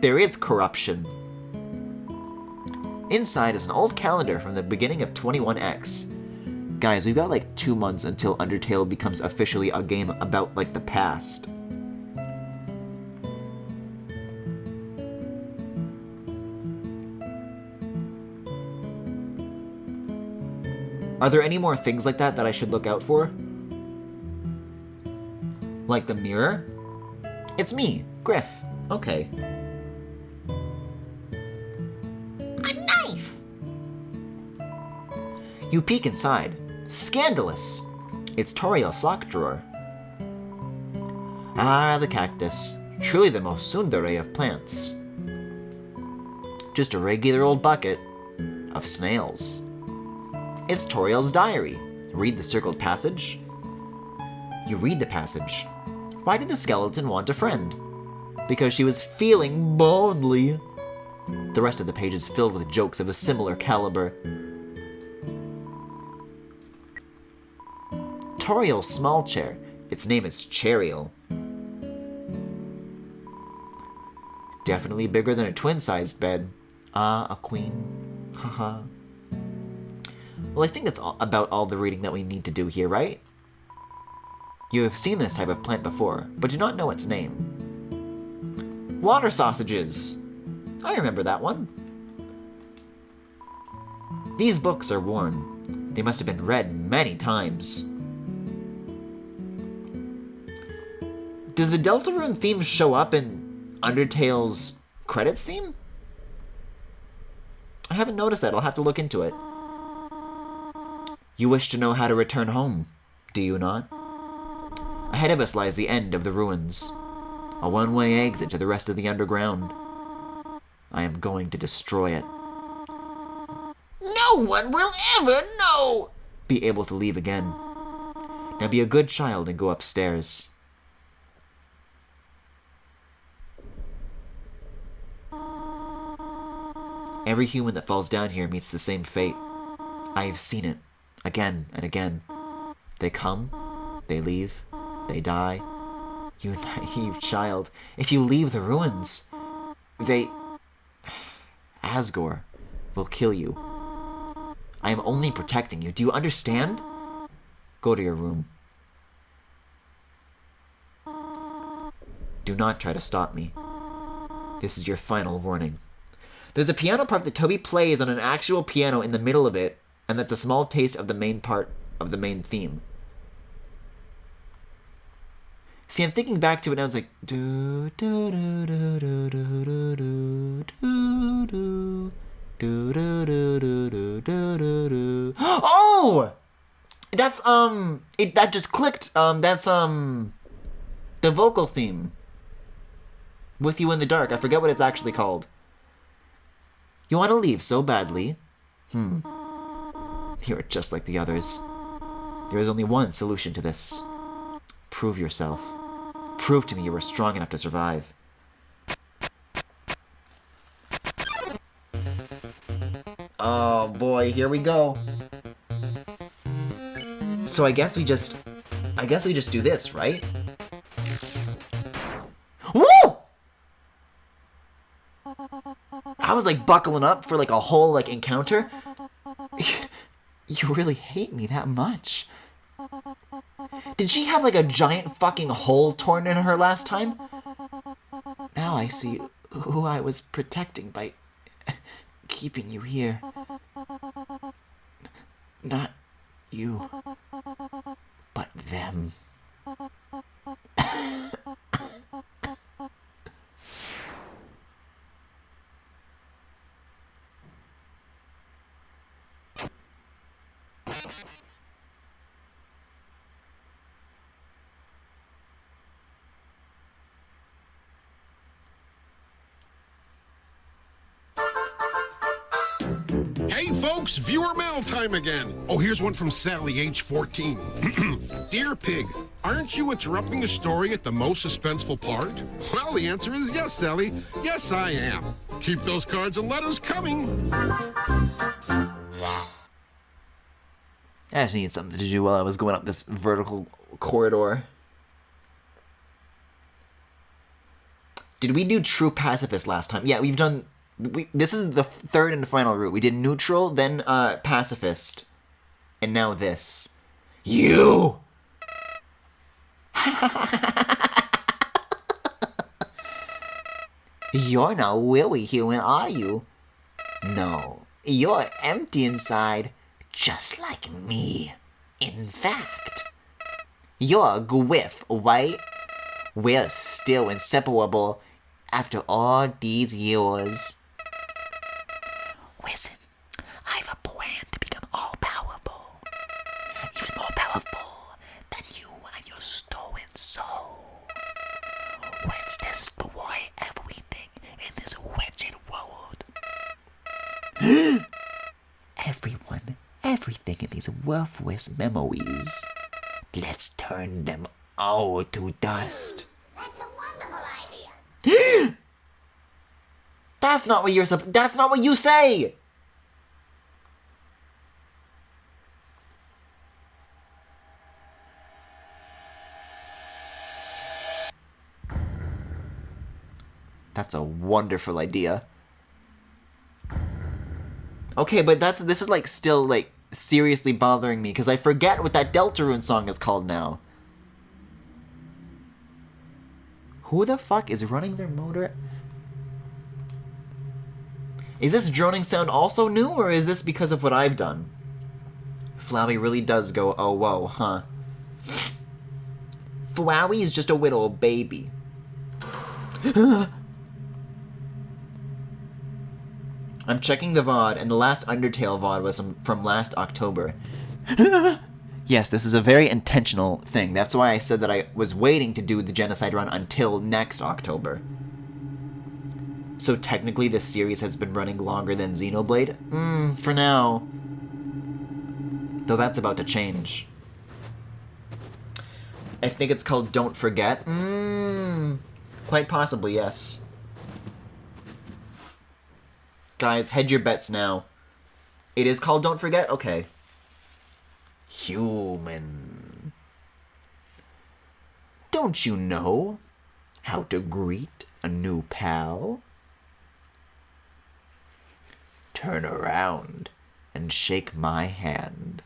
There is corruption. Inside is an old calendar from the beginning of 21X. Guys, we've got like 2 months until Undertale becomes officially a game about like the past. Are there any more things like that that I should look out for? Like the mirror? It's me, Griff. Okay. A knife! You peek inside. Scandalous! It's Toriel's sock drawer. Ah, the cactus. Truly the most tsundere of plants. Just a regular old bucket of snails. It's Toriel's diary. Read the circled passage. You read the passage. Why did the skeleton want a friend? Because she was feeling boldly. The rest of the page is filled with jokes of a similar caliber. Toriel small chair. Its name is Chariel. Definitely bigger than a twin-sized bed. Ah, a queen. Haha. Well, I think that's about all the reading that we need to do here, right? You have seen this type of plant before, but do not know its name. Water sausages! I remember that one. These books are worn. They must have been read many times. Does the Deltarune theme show up in Undertale's credits theme? I haven't noticed that. I'll have to look into it. You wish to know how to return home, do you not? Ahead of us lies the end of the ruins, a one-way exit to the rest of the underground. I am going to destroy it. No one will ever be able to leave again. Now be a good child and go upstairs. Every human that falls down here meets the same fate. I have seen it, again and again. They come, they leave, they die. You naive child, if you leave the ruins, Asgore will kill you. I am only protecting you. Do you understand? Go to your room. Do not try to stop me. This is your final warning. There's a piano part that Toby plays on an actual piano in the middle of it, and that's a small taste of the main part of the main theme. See, I'm thinking back to it now. It's like do do do do do do do do do do do do do do do. Oh, that's that just clicked. That's the vocal theme. With You in the Dark. I forget what it's actually called. You want to leave so badly? You're just like the others. There is only one solution to this. Prove yourself. Prove to me you are strong enough to survive. Oh boy, here we go. So I guess we just do this, right? Woo! I was like buckling up for like a whole like encounter. You really hate me that much. Did she have like a giant fucking hole torn in her last time? Now I see who I was protecting by keeping you here. Not you, but them. Hey folks, viewer mail time again. Oh, here's one from Sally, age 14. Dear Pig, aren't you interrupting the story at the most suspenseful part? Well, the answer is yes, Sally. Yes, I am. Keep those cards and letters coming. I just needed something to do while I was going up this vertical corridor. Did we do True Pacifist last time? Yeah, we've done... this is the third and final route. We did Neutral, then Pacifist, and now this. You! You're not really human, are you? No, you're empty inside, just like me. In fact, you're a Griff, right? We're still inseparable after all these years. Listen, I have a plan to become all-powerful. Even more powerful than you and your stolen soul. Let's destroy everything in this wretched world. Everyone, everything in these worthless memories. Let's turn them Oh, to dust. That's a wonderful idea. That's not what that's not what you say! That's a wonderful idea. Okay, but this is like still like seriously bothering me because I forget what that Deltarune song is called now. Who the fuck is running their motor? Is this droning sound also new, or is this because of what I've done? Flowey really does go, oh whoa, huh? Flowey is just a little baby. I'm checking the VOD, and the last Undertale VOD was from last October. Yes, this is a very intentional thing. That's why I said that I was waiting to do the Genocide run until next October. So technically this series has been running longer than Xenoblade? For now. Though that's about to change. I think it's called Don't Forget. Quite possibly, yes. Guys, hedge your bets now. It is called Don't Forget? Okay. Human. Don't you know how to greet a new pal? Turn around and shake my hand.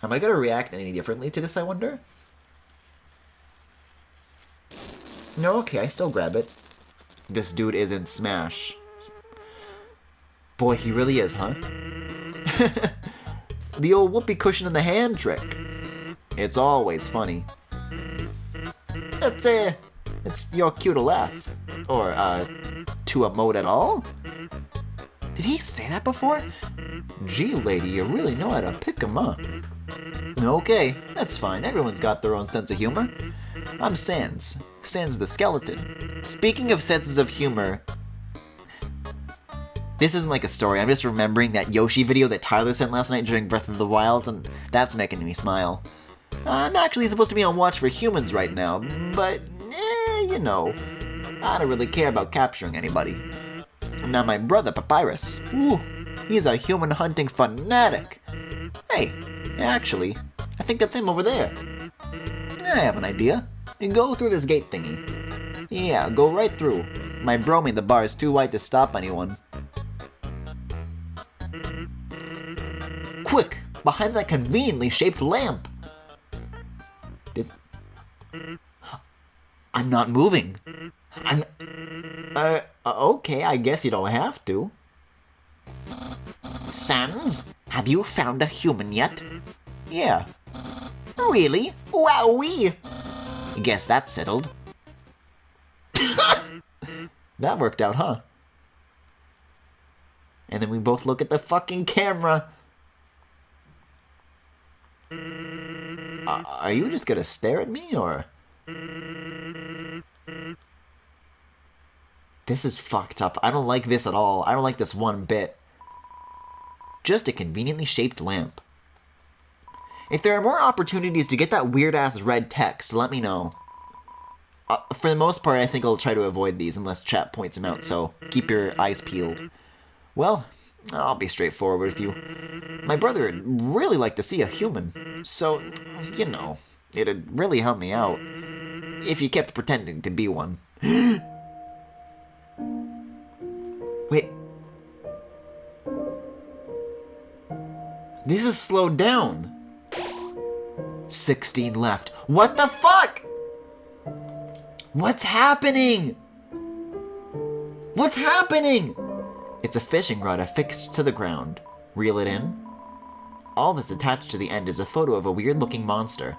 Am I gonna react any differently to this, I wonder? No, okay, I still grab it. This dude is in Smash. Boy, he really is, huh? The old whoopee cushion in the hand trick. It's always funny. It's your cue to laugh. Or, to emote at all? Did he say that before? Gee, lady, you really know how to pick him up. Okay, that's fine. Everyone's got their own sense of humor. I'm Sans. Sans the skeleton. Speaking of senses of humor, this isn't like a story. I'm just remembering that Yoshi video that Tyler sent last night during Breath of the Wild, and that's making me smile. I'm actually supposed to be on watch for humans right now, but, you know, I don't really care about capturing anybody. Now my brother, Papyrus, ooh, he's a human hunting fanatic. Hey, actually, I think that's him over there. I have an idea. Go through this gate thingy. Yeah, go right through. My bro made the bars too wide to stop anyone. Quick! Behind that conveniently shaped lamp! I'm not moving. Okay, I guess you don't have to. Sans, have you found a human yet? Yeah. Really? Wowee! Guess that's settled. That worked out, huh? And then we both look at the fucking camera. Are you just gonna stare at me, or? This is fucked up. I don't like this at all. I don't like this one bit. Just a conveniently shaped lamp. If there are more opportunities to get that weird-ass red text, let me know. For the most part, I think I'll try to avoid these unless chat points them out, so keep your eyes peeled. Well, I'll be straightforward with you. My brother would really like to see a human, so, you know, it'd really help me out if you kept pretending to be one. Wait. This is slowed down. 16 left. What the fuck? What's happening? What's happening? It's a fishing rod affixed to the ground. Reel it in. All that's attached to the end is a photo of a weird-looking monster.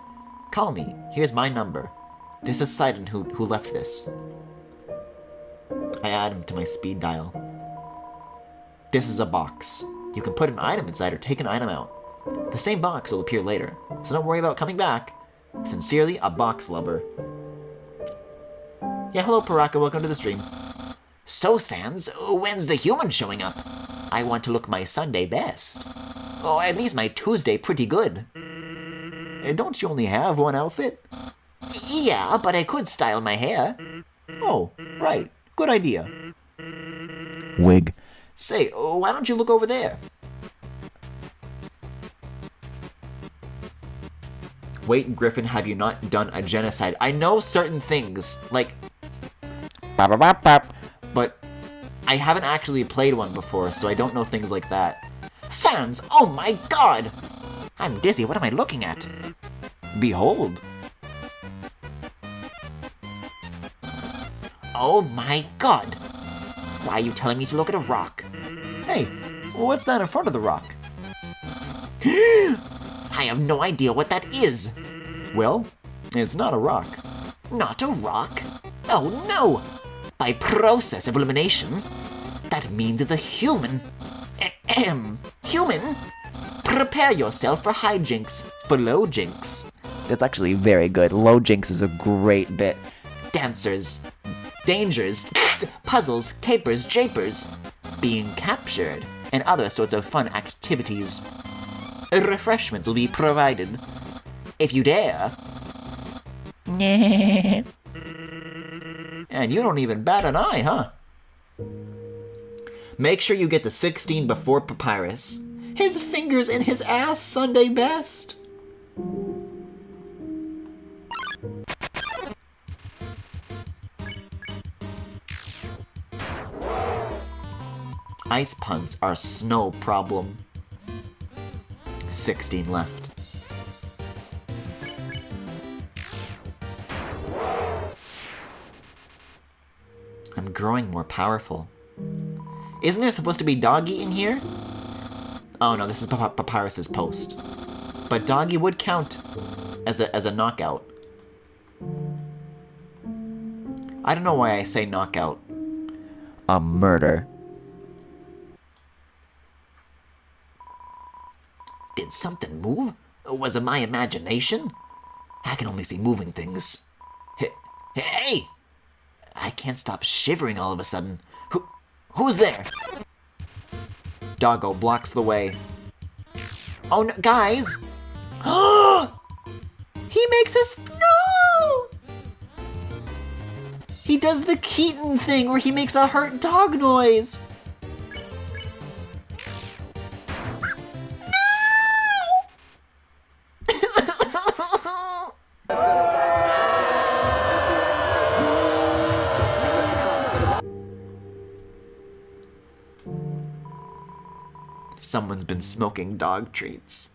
Call me. Here's my number. This is Sidon who left this. I add him to my speed dial. This is a box. You can put an item inside or take an item out. The same box will appear later, so don't worry about coming back. Sincerely, a box lover. Yeah, hello Paraka, welcome to the stream. So Sans, when's the human showing up? I want to look my Sunday best. Or at least my Tuesday pretty good. Don't you only have one outfit? Yeah, but I could style my hair. Oh, right. Good idea. Wig. Say, why don't you look over there? Wait, Griffin, have you not done a genocide? I know certain things, like... But I haven't actually played one before, so I don't know things like that. Sans! Oh my god! I'm dizzy, what am I looking at? Behold. Oh my god! Why are you telling me to look at a rock? Hey, what's that in front of the rock? I have no idea what that is. Well, it's not a rock. Not a rock? Oh no! By process of elimination, that means it's a human. Ahem. Human? Prepare yourself for hijinks, for low jinks. That's actually very good. Low jinks is a great bit. Dancers, dangers, puzzles, capers, japers, being captured, and other sorts of fun activities. Refreshments will be provided. If you dare. And you don't even bat an eye, huh? Make sure you get the 16 before Papyrus. His fingers in his ass Sunday best. Ice puns are snow problem. 16 left. I'm growing more powerful. Isn't there supposed to be Doggy in here? Oh no, this is Papyrus's post. But Doggy would count as a knockout. I don't know why I say knockout. A murder. Did something move? Was it my imagination? I can only see moving things. Hey! I can't stop shivering all of a sudden. Who's there? Doggo blocks the way. Oh no, guys! He makes a snow! He does the Keaton thing where he makes a hurt dog noise. Someone's been smoking dog treats.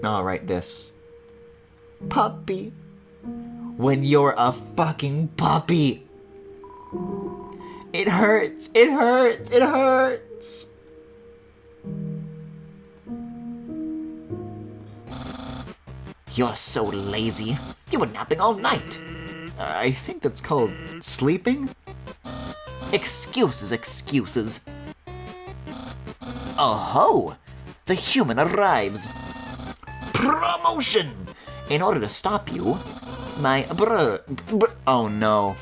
Alright, this. Puppy. When you're a fucking puppy. It hurts, it hurts, it hurts. You're so lazy. You were napping all night. I think that's called sleeping? Excuses, excuses. Oh-ho! The human arrives. Promotion! In order to stop you, my oh no.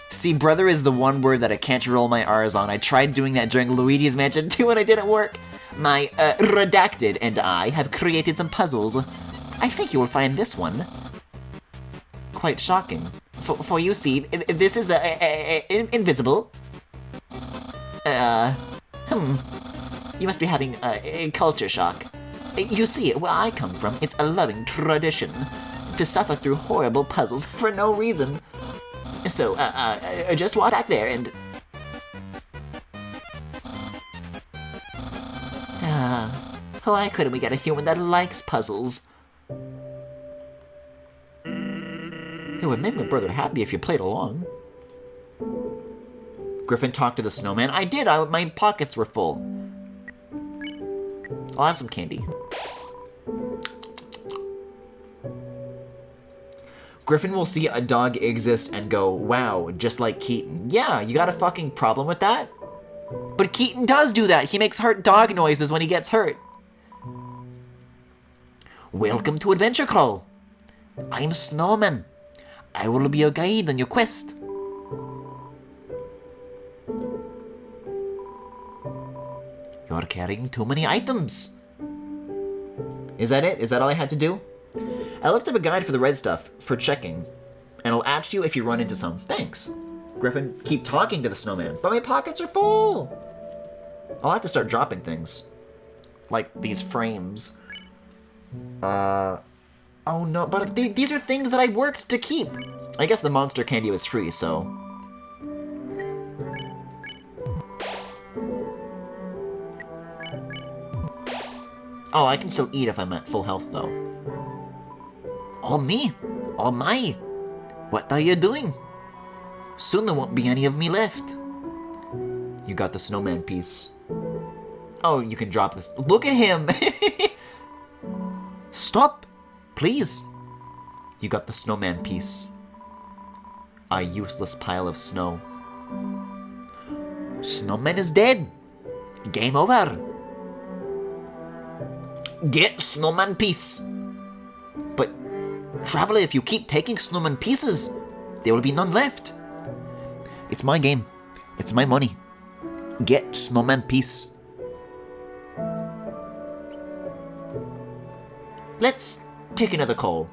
See, brother is the one word that I can't roll my R's on. I tried doing that during Luigi's Mansion 2 and it didn't work. My, redacted and I have created some puzzles. I think you will find this one quite shocking. For you see, this is the invisible. You must be having a culture shock. You see, where I come from, it's a loving tradition to suffer through horrible puzzles for no reason. So, just walk back there and... why couldn't we get a human that likes puzzles? It would make my brother happy if you played along. Griffin talked to the snowman. I did, my pockets were full. I'll have some candy. Griffin will see a dog exist and go, wow, just like Keaton. Yeah, you got a fucking problem with that? But Keaton does do that. He makes hurt dog noises when he gets hurt. Welcome to Adventure Crawl. I'm Snowman. I will be your guide on your quest. You're carrying too many items. Is that it? Is that all I had to do? I looked up a guide for the red stuff for checking, and I'll ask you if you run into some. Thanks. Griffin, keep talking to the snowman, but my pockets are full. I'll have to start dropping things. Like these frames. Oh no, but these are things that I worked to keep. I guess the monster candy was free, so... Oh, I can still eat if I'm at full health, though. Oh, me? Oh, my. What are you doing? Soon there won't be any of me left. You got the snowman piece. Oh, you can drop this. Look at him! Stop! Please! You got the snowman piece. A useless pile of snow. Snowman is dead! Game over! Get snowman piece! But, traveler, if you keep taking snowman pieces, there will be none left. It's my game. It's my money. Get snowman piece. Let's take another call.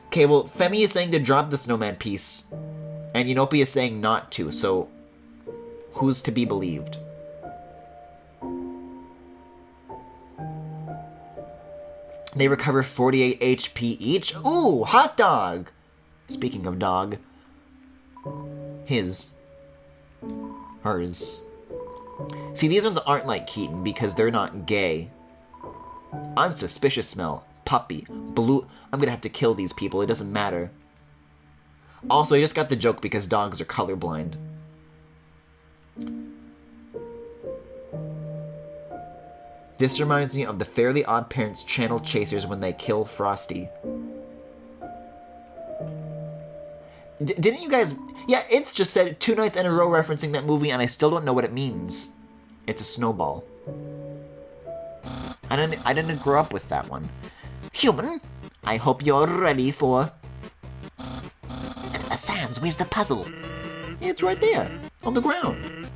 Okay, well, Femi is saying to drop the snowman piece, and Unopia is saying not to, so who's to be believed? They recover 48 HP each. Ooh, hot dog! Speaking of dog. His. Hers. See, these ones aren't like Keaton because they're not gay. Unsuspicious smell. Puppy. Blue. I'm gonna have to kill these people. It doesn't matter. Also, I just got the joke because dogs are colorblind. This reminds me of the Fairly Odd Parents channel chasers when they kill Frosty. Didn't you guys... Yeah, it's just said 2 nights in a row referencing that movie and I still don't know what it means. It's a snowball. I didn't grow up with that one. Human, I hope you're ready for... Sans, where's the puzzle? It's right there, on the ground.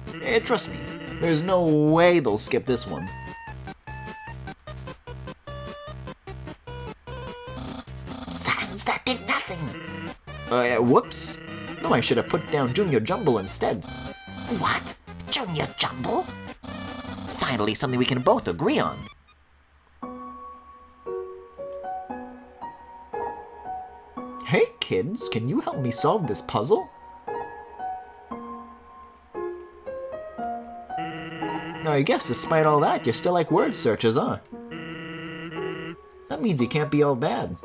Trust me, there's no way they'll skip this one. Sans, that did nothing. Whoops. No, I should have put down Junior Jumble instead. What? Junior Jumble? Finally, something we can both agree on. Hey kids, can you help me solve this puzzle? I guess despite all that, you still like word searches, huh? That means you can't be all bad.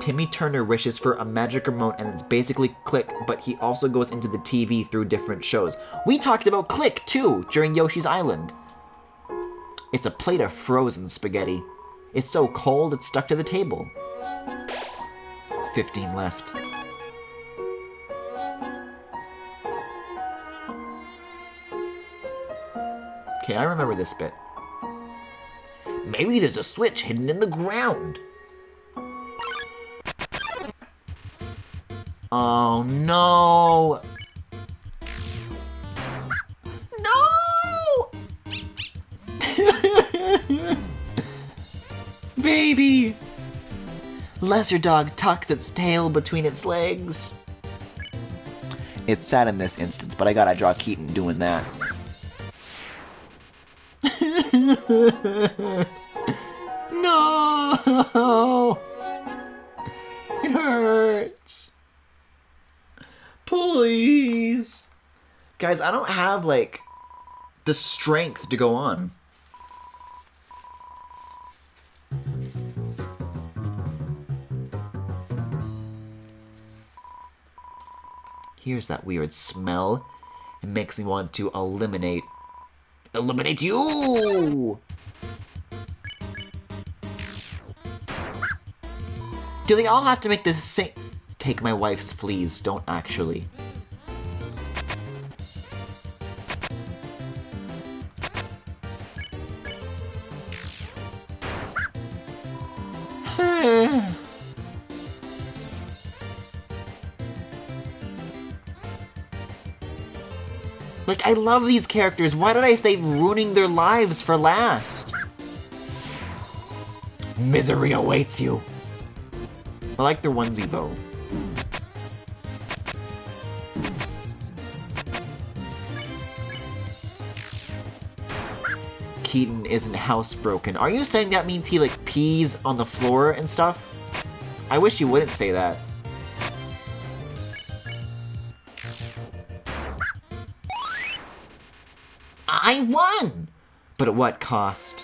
Timmy Turner wishes for a magic remote and it's basically Click, but he also goes into the TV through different shows. We talked about Click, too, during Yoshi's Island. It's a plate of frozen spaghetti. It's so cold, it's stuck to the table. 15 left. Okay, I remember this bit. Maybe there's a switch hidden in the ground. Oh no! No! Baby! Lesser dog tucks its tail between its legs. It's sad in this instance, but I gotta draw Keaton doing that. No! It hurts. Please. Guys, I don't have, like, the strength to go on. Here's that weird smell. It makes me want to eliminate you! Do they all have to make the same... Take my wife's fleas, don't actually. Like, I love these characters. Why did I save ruining their lives for last? Misery awaits you. I like their onesie, though. Keaton isn't housebroken. Are you saying that means he, like, pees on the floor and stuff? I wish you wouldn't say that. I won! But at what cost?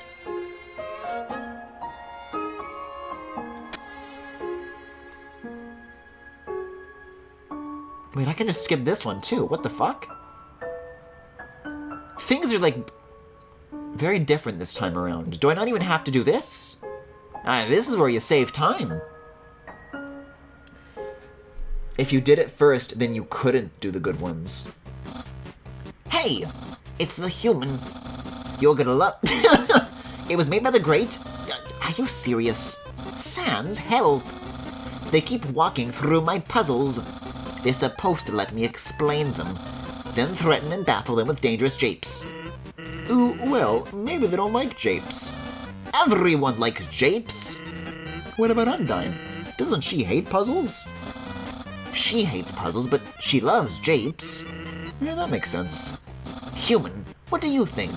Wait, I can just skip this one too. What the fuck? Things are like very different this time around. Do I not even have to do this? This is where you save time. If you did it first, then you couldn't do the good ones. Hey! It's the human. You're gonna love... It was made by the great... Are you serious? Sans help! They keep walking through my puzzles. They're supposed to let me explain them, then threaten and baffle them with dangerous japes. Ooh, well, maybe they don't like japes. Everyone likes japes! What about Undyne? Doesn't she hate puzzles? She hates puzzles, but she loves japes. Yeah, that makes sense. Human, what do you think?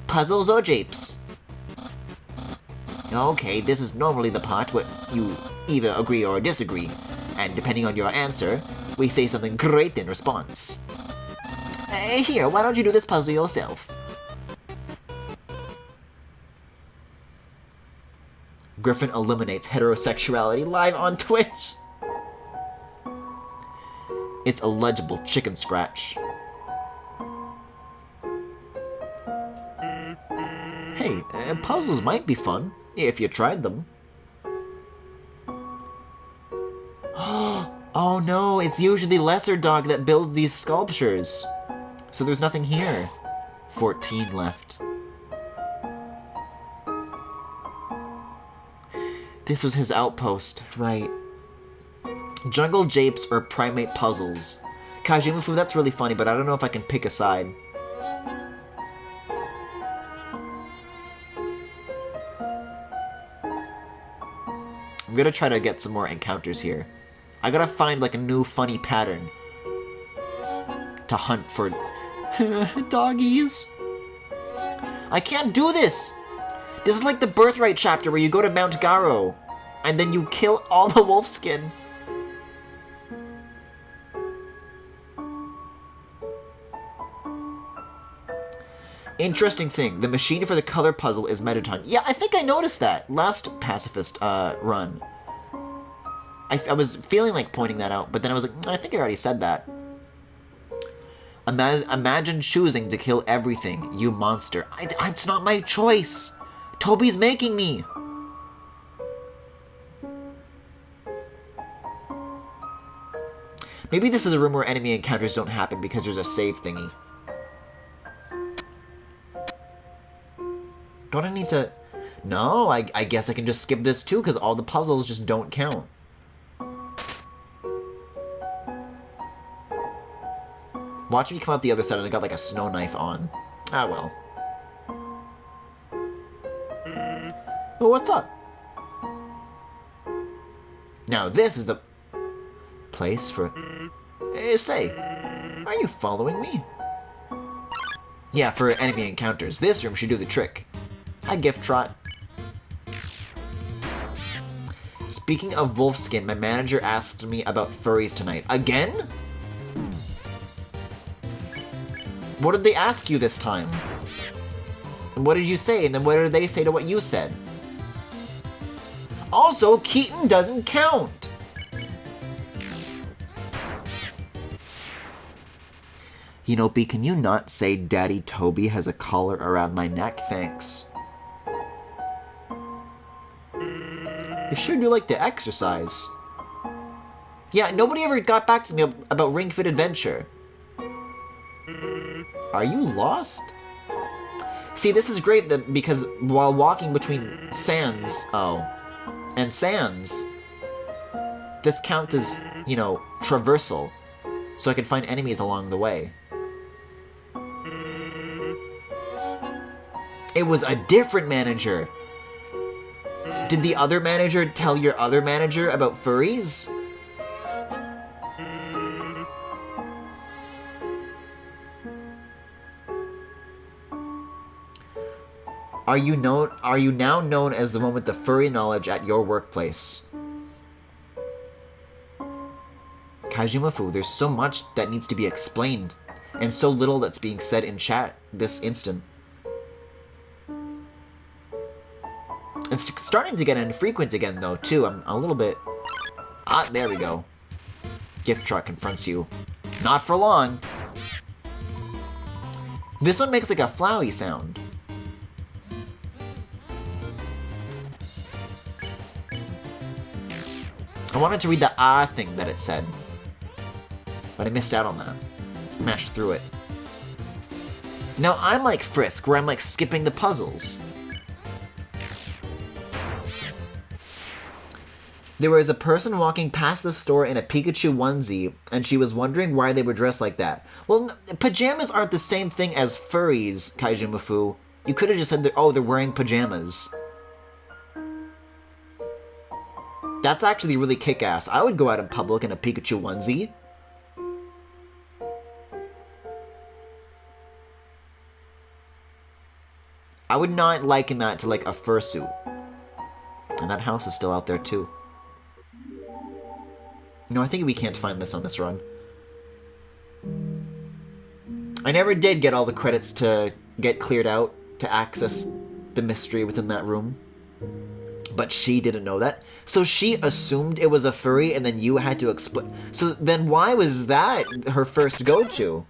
Puzzles or japes? Okay, this is normally the part where you either agree or disagree, and depending on your answer, we say something great in response. Here, why don't you do this puzzle yourself? Griffin eliminates heterosexuality live on Twitch. It's a legible chicken scratch. Hey, puzzles might be fun, if you tried them. Oh no, it's usually Lesser Dog that builds these sculptures. So there's nothing here. 14 left. This was his outpost, right. Jungle japes or primate puzzles. Kajimufu, that's really funny, but I don't know if I can pick a side. I'm gonna try to get some more encounters here. I gotta find like a new funny pattern to hunt for doggies. I can't do this! This is like the Birthright chapter where you go to Mount Garo and then you kill all the wolf skin. Interesting thing, the machine for the color puzzle is Metaton. Yeah, I think I noticed that last Pacifist run. I was feeling like pointing that out, but then I was like, I think I already said that. Imagine choosing to kill everything, you monster. It's not my choice. Toby's making me. Maybe this is a room where enemy encounters don't happen because there's a save thingy. Don't I need to... No, I guess I can just skip this too, because all the puzzles just don't count. Watch me come out the other side and I got like a snow knife on. Ah, well. Well, what's up? Now this is the place for... say, are you following me? Yeah, for enemy encounters. This room should do the trick. Hi, Gift Trot. Speaking of wolfskin, my manager asked me about furries tonight. Again? What did they ask you this time? And what did you say? And then what did they say to what you said? Also, Keaton doesn't count! You know, B, can you not say Daddy Toby has a collar around my neck? Thanks. You sure do like to exercise. Yeah, nobody ever got back to me about Ring Fit Adventure. Are you lost? See, this is great because while walking between sands, and sands, this counts as, you know, traversal, so I can find enemies along the way. It was a different manager. Did the other manager tell your other manager about furries? Are you now known as the one with the furry knowledge at your workplace? Kajimafu, there's so much that needs to be explained, and so little that's being said in chat this instant. It's starting to get infrequent again, though, too. I'm a little bit... Ah, there we go. Gift truck confronts you. Not for long. This one makes like a flowy sound. I wanted to read the ah thing that it said, but I missed out on that. Mashed through it. Now I'm like Frisk, where I'm like skipping the puzzles. There was a person walking past the store in a Pikachu onesie, and she was wondering why they were dressed like that. Well, pajamas aren't the same thing as furries, Kaijumafu. You could have just said, oh, they're wearing pajamas. That's actually really kick-ass. I would go out in public in a Pikachu onesie. I would not liken that to like a fursuit. And that house is still out there too. No, I think we can't find this on this run. I never did get all the credits to get cleared out to access the mystery within that room. But she didn't know that. So she assumed it was a furry and then you had to explain. So then why was that her first go-to?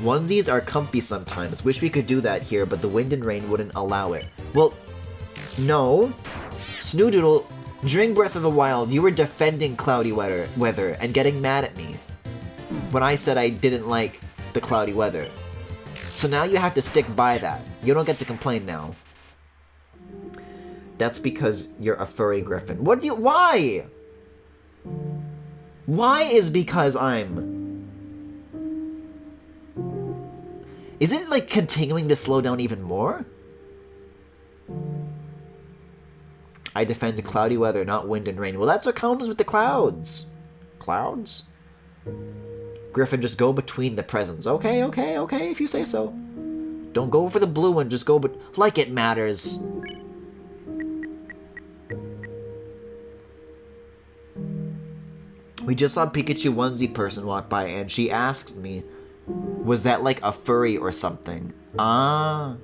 Onesies are comfy sometimes. Wish we could do that here, but the wind and rain wouldn't allow it. Well, no. Snoodoodle, during Breath of the Wild, you were defending cloudy weather and getting mad at me when I said I didn't like the cloudy weather. So now you have to stick by that. You don't get to complain now. That's because you're a furry griffin. Why? Why is because I'm... Is it, like, continuing to slow down even more? I defend cloudy weather, not wind and rain. Well, that's what comes with the clouds. Clouds? Griffin, just go between the presents. Okay, okay, okay, if you say so. Don't go for the blue one, just go like it matters. We just saw a Pikachu onesie person walk by, and she asked me, was that like a furry or something? Ah.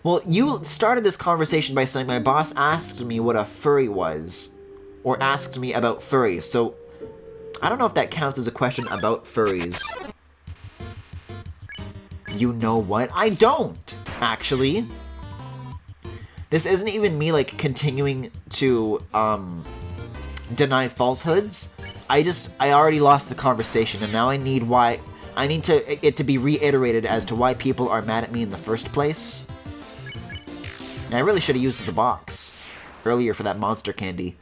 Well, you started this conversation by saying my boss asked me what a furry was. Or asked me about furries, so... I don't know if that counts as a question about furries. You know what? I don't, actually. This isn't even me, like, continuing to, deny falsehoods. I already lost the conversation, and now I need it to be reiterated as to why people are mad at me in the first place. And I really should have used the box earlier for that monster candy.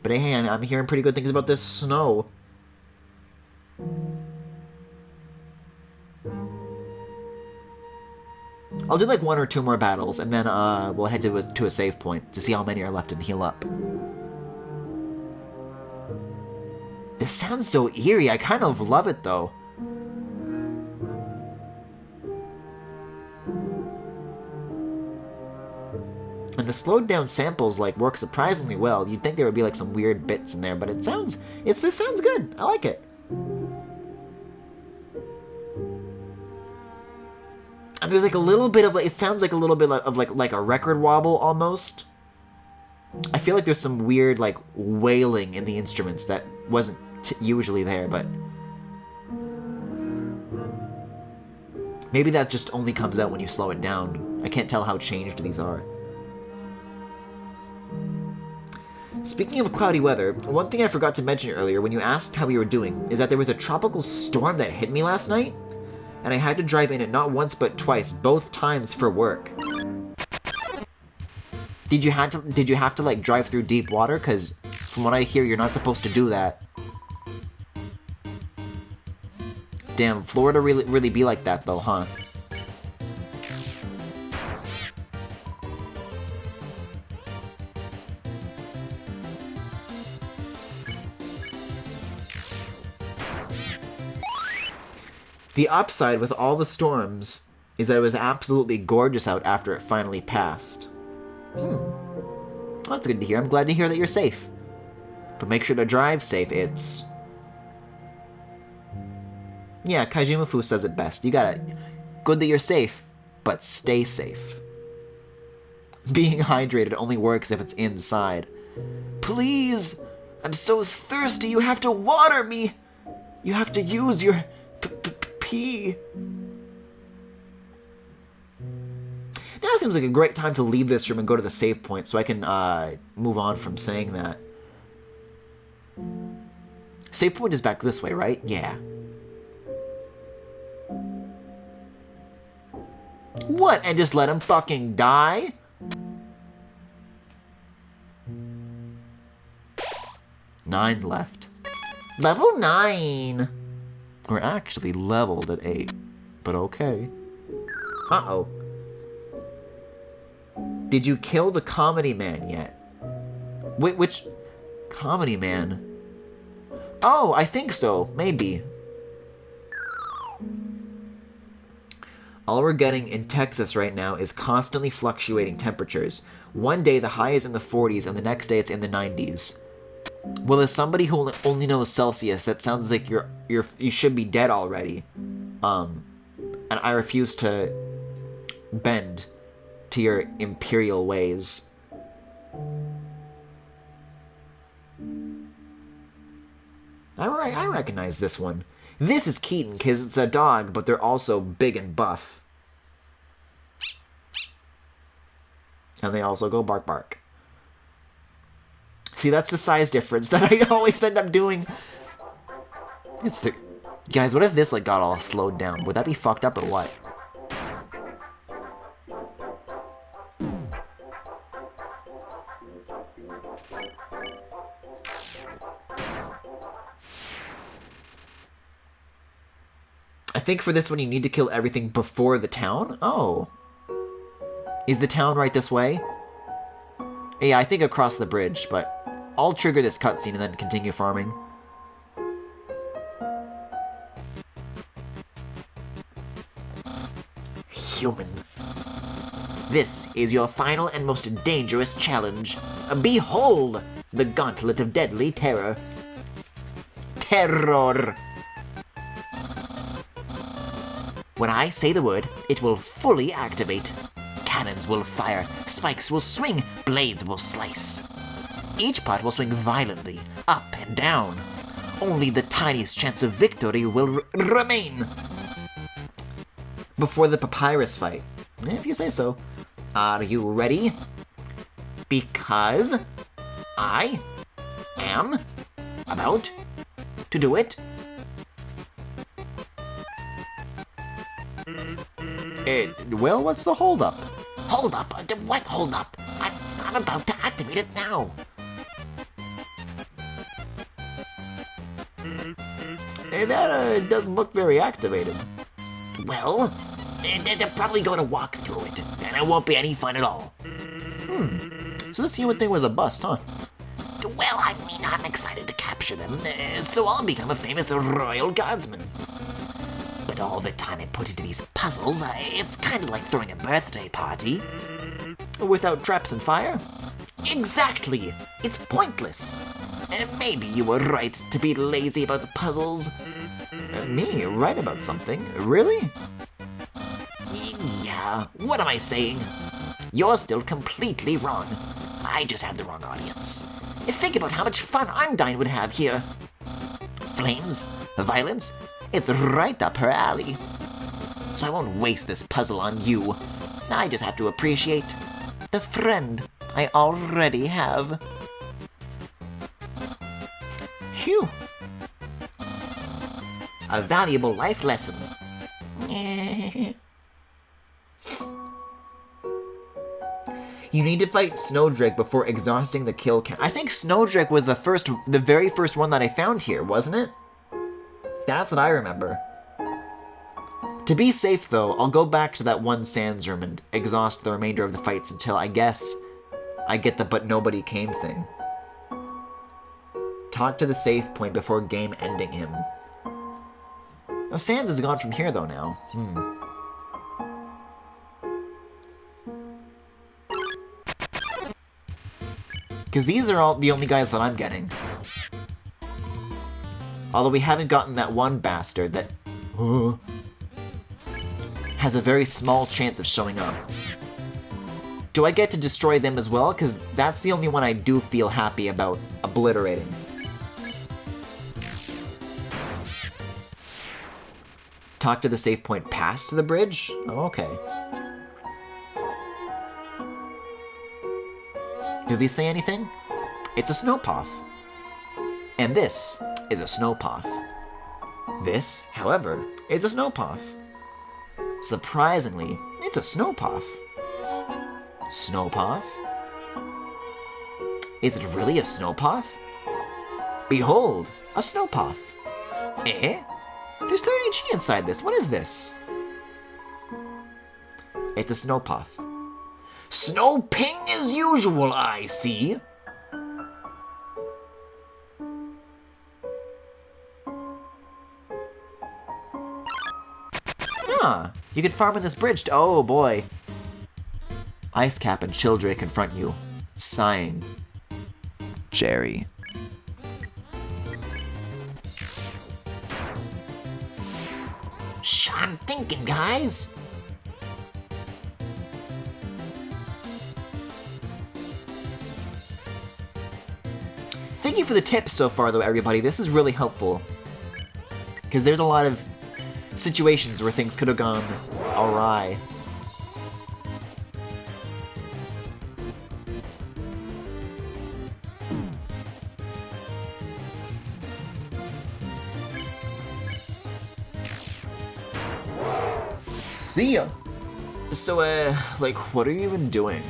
But hey, I'm hearing pretty good things about this snow. I'll do like 1 or 2 more battles, and then we'll head to a save point to see how many are left and heal up. This sounds so eerie. I kind of love it, though. And the slowed down samples like work surprisingly well. You'd think there would be like some weird bits in there, but this sounds good. I like it. And there's like a little bit of like, it sounds like a little bit of like a record wobble almost. I feel like there's some weird like wailing in the instruments that wasn't usually there, but maybe that just only comes out when you slow it down. I can't tell how changed these are. Speaking of cloudy weather, one thing I forgot to mention earlier when you asked how we were doing is that there was a tropical storm that hit me last night, and I had to drive in it not once but twice, both times for work. Did you have to like drive through deep water? Because from what I hear, you're not supposed to do that. Damn, Florida really be like that though, huh? The upside with all the storms is that it was absolutely gorgeous out after it finally passed. Well, that's good to hear. I'm glad to hear that you're safe. But make sure to drive safe. Yeah, Kaijimafu says it best. You gotta... Good that you're safe, but stay safe. Being hydrated only works if it's inside. Please! I'm so thirsty, you have to water me! You have to use your... pee. Now seems like a great time to leave this room and go to the save point so I can move on from saying that. Save point is back this way, right? Yeah. What? And just let him fucking die? Nine left. Level 9! We're actually leveled at 8. But okay. Uh-oh. Did you kill the comedy man yet? Wait, which... Comedy man? Oh, I think so. Maybe. All we're getting in Texas right now is constantly fluctuating temperatures. One day the high is in the 40s and the next day it's in the 90s. Well, as somebody who only knows Celsius, that sounds like you should be dead already. And I refuse to bend to your imperial ways. I recognize this one. This is Keaton, because it's a dog, but they're also big and buff. And they also go bark bark. See, that's the size difference that I always end up doing. It's the... Guys, what if this, like, got all slowed down? Would that be fucked up or what? I think for this one you need to kill everything before the town? Oh. Is the town right this way? Yeah, I think across the bridge, but I'll trigger this cutscene and then continue farming. Human. This is your final and most dangerous challenge. Behold the gauntlet of deadly terror. Terror. When I say the word, it will fully activate. Cannons will fire, spikes will swing, blades will slice. Each part will swing violently, up and down. Only the tiniest chance of victory will remain. Before the papyrus fight, if you say so. Are you ready? Because I am about to do it. Well, what's the holdup? Hold up? What hold up? I'm about to activate it now. That doesn't look very activated. Well, they're probably going to walk through it, and it won't be any fun at all. So this human thing was a bust, huh? Well, I mean, I'm excited to capture them, so I'll become a famous royal guardsman. But all the time I put into these puzzles, it's kind of like throwing a birthday party. Without traps and fire? Exactly! It's pointless. Maybe you were right to be lazy about the puzzles. Me? Right about something? Really? Yeah, what am I saying? You're still completely wrong. I just have the wrong audience. Think about how much fun Undyne would have here. Flames, violence, it's right up her alley. So I won't waste this puzzle on you. I just have to appreciate the friend I already have. Phew. A valuable life lesson. You need to fight Snowdrake before exhausting the kill count. I think Snowdrake was the very first one that I found here, wasn't it? That's what I remember. To be safe, though, I'll go back to that one Sans room and exhaust the remainder of the fights until, I guess, I get the but nobody came thing. Talk to the save point before game ending him. Oh, Sans is gone from here, though, now. Because these are all the only guys that I'm getting. Although we haven't gotten that one bastard that has a very small chance of showing up. Do I get to destroy them as well? Because that's the only one I do feel happy about obliterating. Talk to the save point past the bridge? Oh, okay. Do they say anything? It's a Snowpuff. And this is a Snowpuff. This, however, is a Snowpuff. Surprisingly, it's a Snowpuff. Snowpuff? Is it really a Snowpuff? Behold, a Snowpuff. Eh? There's 30G inside this. What is this? It's a Snowpuff. Snow ping as usual, I see. Ah, you can farm on this bridge. Oh boy. Ice Cap and Childrake confront you, sighing. Jerry. Shh, I'm thinking, guys. Thank you for the tips so far, though, everybody. This is really helpful. Because there's a lot of situations where things could have gone awry. See ya! So, like, what are you even doing?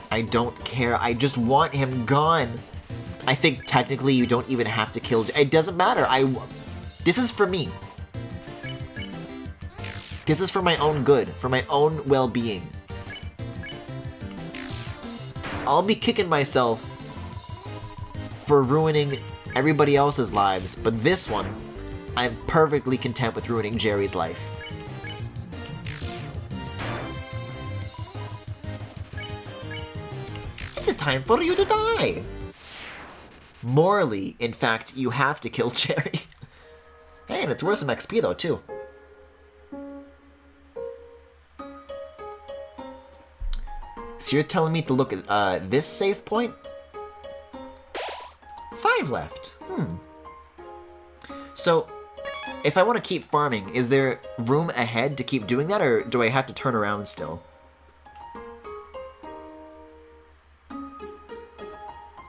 I don't care. I just want him gone. I think technically you don't even have to kill. It doesn't matter. This is for me. This is for my own good, for my own well-being. I'll be kicking myself for ruining everybody else's lives, but this one, I'm perfectly content with ruining Jerry's life. It's a time for you to die. Morally, in fact, you have to kill Jerry. Hey, and it's worth some XP though, too. So you're telling me to look at this save point? 5 left. So, if I want to keep farming, is there room ahead to keep doing that, or do I have to turn around still?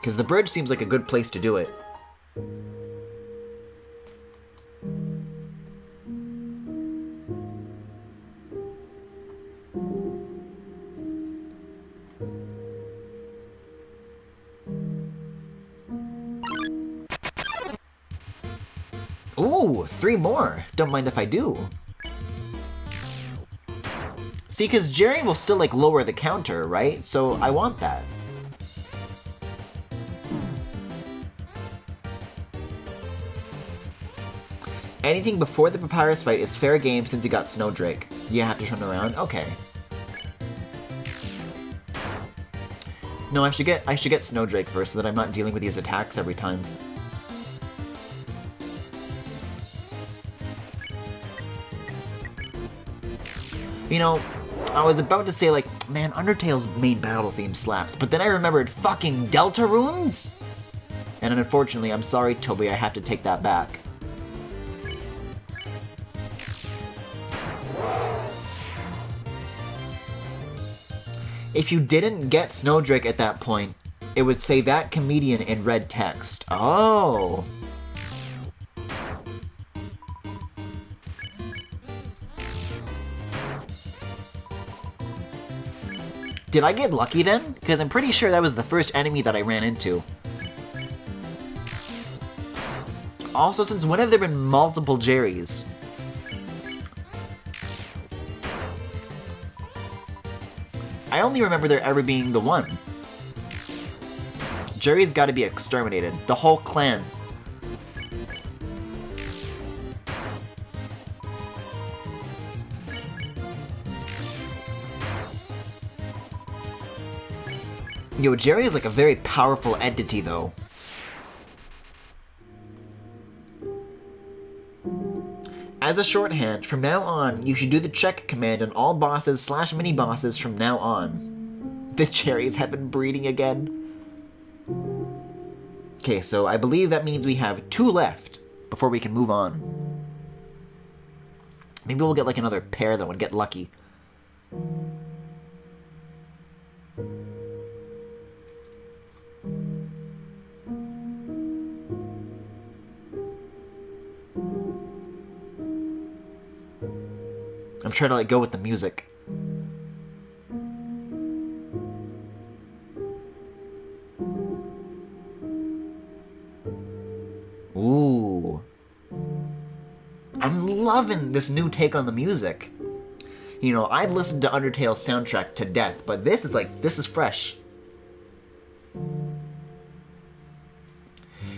Because the bridge seems like a good place to do it. Ooh, 3 more. Don't mind if I do. See, because Jerry will still, like, lower the counter, right? So I want that. Anything before the Papyrus fight is fair game since you got Snowdrake. You have to turn around? Okay. No, I should get Snowdrake first so that I'm not dealing with these attacks every time. You know, I was about to say, like, man, Undertale's main battle theme slaps, but then I remembered fucking Delta Runes? And unfortunately, I'm sorry, Toby, I have to take that back. If you didn't get Snowdrake at that point, it would say that comedian in red text. Oh. Did I get lucky then? Because I'm pretty sure that was the first enemy that I ran into. Also, since when have there been multiple Jerrys? I only remember there ever being the one. Jerry's gotta be exterminated. The whole clan. Yo, Jerry is like a very powerful entity, though. As a shorthand, from now on, you should do the check command on all bosses / mini-bosses from now on. The cherries have been breeding again. Okay, so I believe that means we have 2 left before we can move on. Maybe we'll get like another pair, though, and get lucky. I'm trying to like go with the music. Ooh. I'm loving this new take on the music. You know, I've listened to Undertale's soundtrack to death, but this is fresh.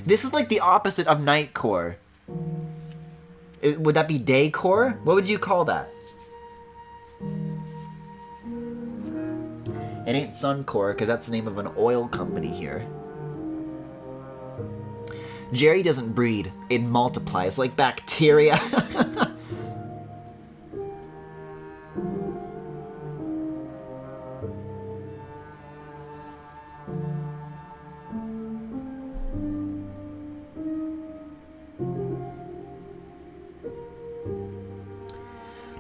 This is like the opposite of Nightcore. Would that be Daycore? What would you call that? It ain't Suncore, because that's the name of an oil company here. Jerry doesn't breed. It multiplies like bacteria.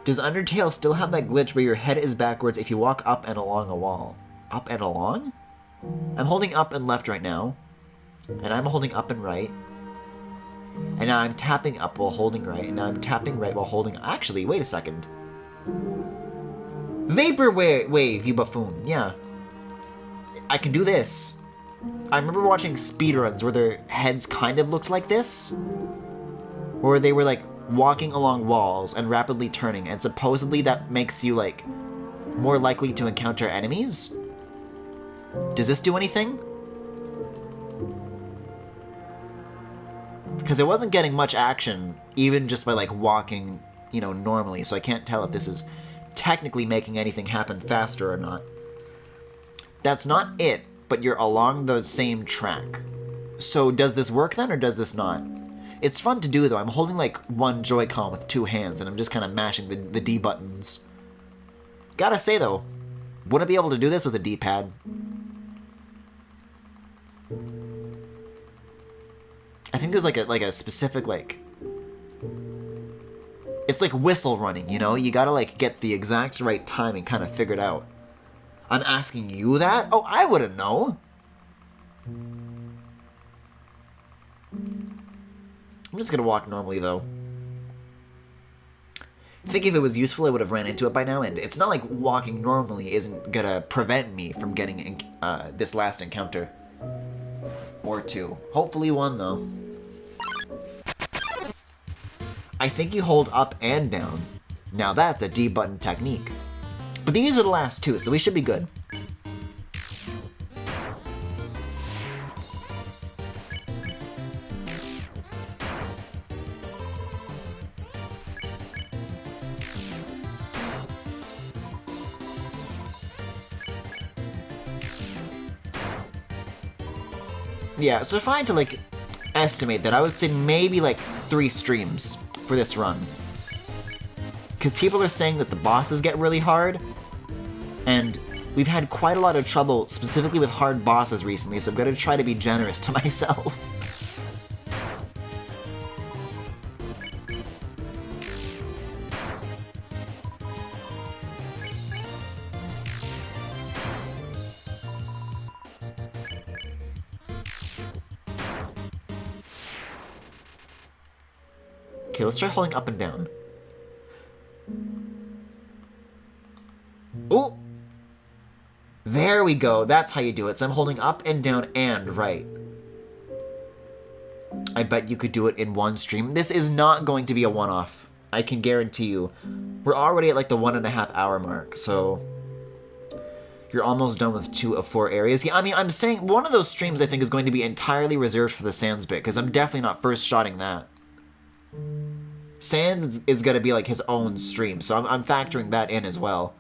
Does Undertale still have that glitch where your head is backwards if you walk up and along a wall? Up and along? I'm holding up and left right now. And I'm holding up and right. And now I'm tapping up while holding right. And now I'm tapping right while holding... Actually, wait a second. Vapor wave, you buffoon. Yeah. I can do this. I remember watching speedruns where their heads kind of looked like this. Where they were like walking along walls and rapidly turning, and supposedly that makes you like more likely to encounter enemies? Does this do anything? Because it wasn't getting much action, even just by like walking, you know, normally, so I can't tell if this is technically making anything happen faster or not. That's not it, but you're along the same track. So does this work then, or does this not? It's fun to do, though. I'm holding, like, one Joy-Con with 2 hands, and I'm just kind of mashing the D buttons. Gotta say, though, wouldn't be able to do this with a D-pad. I think there's, like a specific, like... It's like whistle running, you know? You gotta, like, get the exact right timing kind of figured out. I'm asking you that? Oh, I wouldn't know. I'm just gonna walk normally, though. I think if it was useful, I would have ran into it by now, and it's not like walking normally isn't gonna prevent me from getting this last encounter. Or 2. Hopefully 1, though. I think you hold up and down. Now that's a D button technique. But these are the last 2, so we should be good. Yeah, so if I had to, like, estimate that, I would say maybe, like, 3 streams for this run. Because people are saying that the bosses get really hard, and we've had quite a lot of trouble, specifically with hard bosses recently, so I'm gonna try to be generous to myself. Okay, let's try holding up and down. Oh! There we go. That's how you do it. So I'm holding up and down and right. I bet you could do it in one stream. This is not going to be a one-off. I can guarantee you. We're already at like the 1.5 hour mark, so you're almost done with 2 of 4 areas. Yeah, I mean, I'm saying one of those streams I think is going to be entirely reserved for the Sans bit, because I'm definitely not first shotting that. Sans is going to be like his own stream, so I'm factoring that in as well.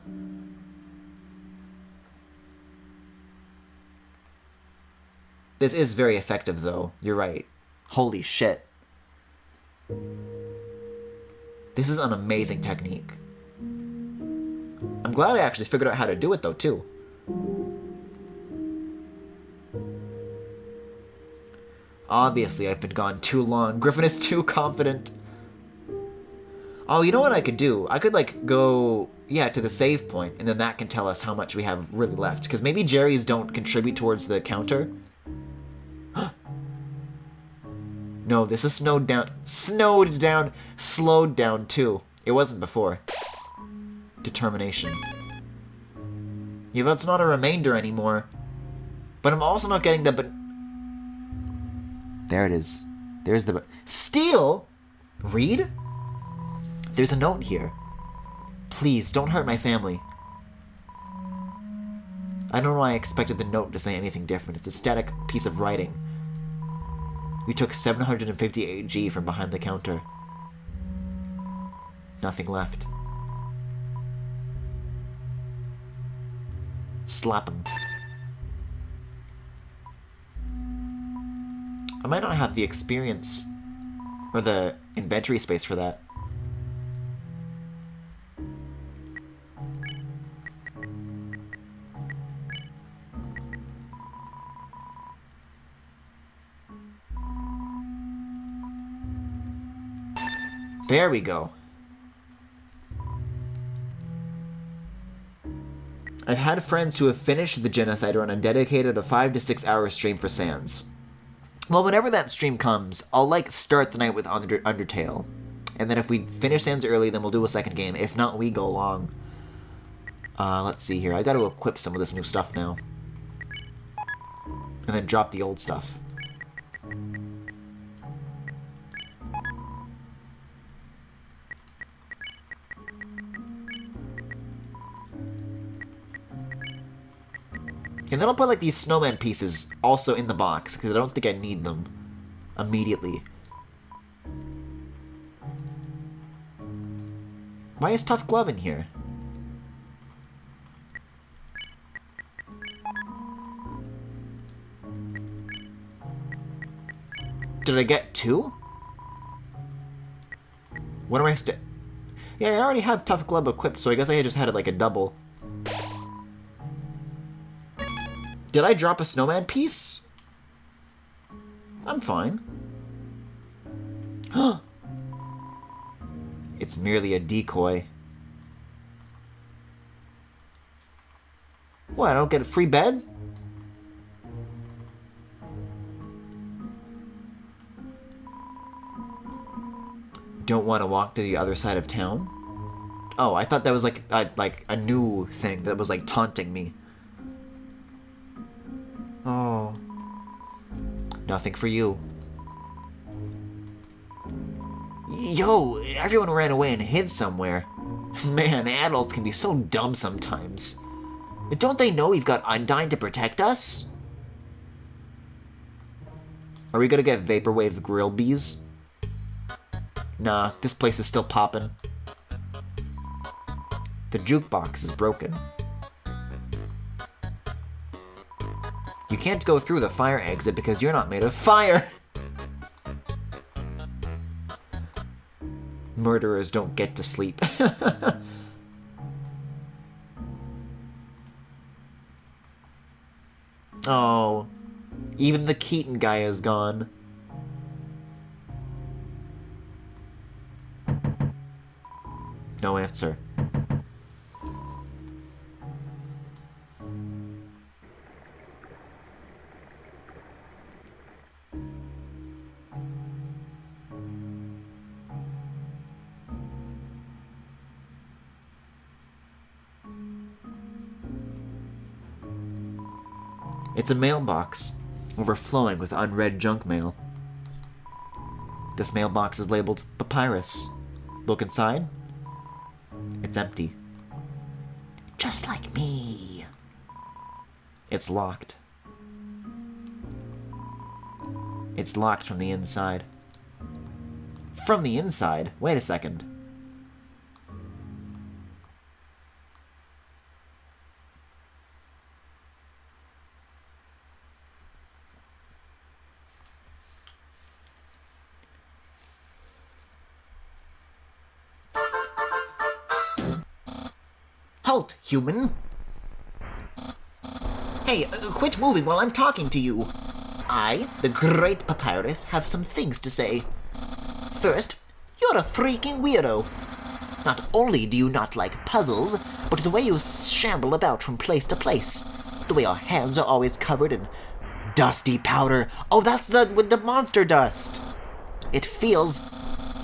This is very effective, though. You're right. Holy shit. This is an amazing technique. I'm glad I actually figured out how to do it, though, too. Obviously, I've been gone too long. Griffin is too confident. Oh, you know what I could do? I could, like, go, yeah, to the save point, and then that can tell us how much we have really left. Because maybe Jerry's don't contribute towards the counter. No, this is slowed down, too. It wasn't before. Determination. Yeah, that's not a remainder anymore. But I'm also not getting the... There it is. There's the... Steal? Read? There's a note here. Please, don't hurt my family. I don't know why I expected the note to say anything different. It's a static piece of writing. We took 758 G from behind the counter. Nothing left. Slap him. I might not have the experience or the inventory space for that. There we go. I've had friends who have finished the Genocide run and dedicated a 5 to 6 hour stream for Sans. Well, whenever that stream comes, I'll, like, start the night with Undertale. And then if we finish Sans early, then we'll do a second game. If not, we go long. Let's see here. I gotta equip some of this new stuff now. And then drop the old stuff. And then I'll put, like, these snowman pieces also in the box, because I don't think I need them immediately. Why is Tough Glove in here? Did I get 2? What am I Yeah, I already have Tough Glove equipped, so I guess I just had it like a double. Did I drop a snowman piece? I'm fine. Huh. It's merely a decoy. What, I don't get a free bed? Don't want to walk to the other side of town? Oh, I thought that was like a new thing that was like taunting me. Oh. Nothing for you. Yo, everyone ran away and hid somewhere. Man, adults can be so dumb sometimes. Don't they know we've got Undyne to protect us? Are we gonna get Vaporwave Grill Bees? Nah, this place is still poppin'. The jukebox is broken. You can't go through the fire exit because you're not made of fire! Murderers don't get to sleep. Oh, even the Keaton guy is gone. No answer. It's a mailbox, overflowing with unread junk mail. This mailbox is labeled Papyrus. Look inside. It's empty. Just like me. It's locked. It's locked from the inside. From the inside? Wait a second. Halt, human! Hey, quit moving while I'm talking to you. I, the great Papyrus, have some things to say. First, you're a freaking weirdo. Not only do you not like puzzles, but the way you shamble about from place to place. The way your hands are always covered in dusty powder. Oh, that's with the monster dust. It feels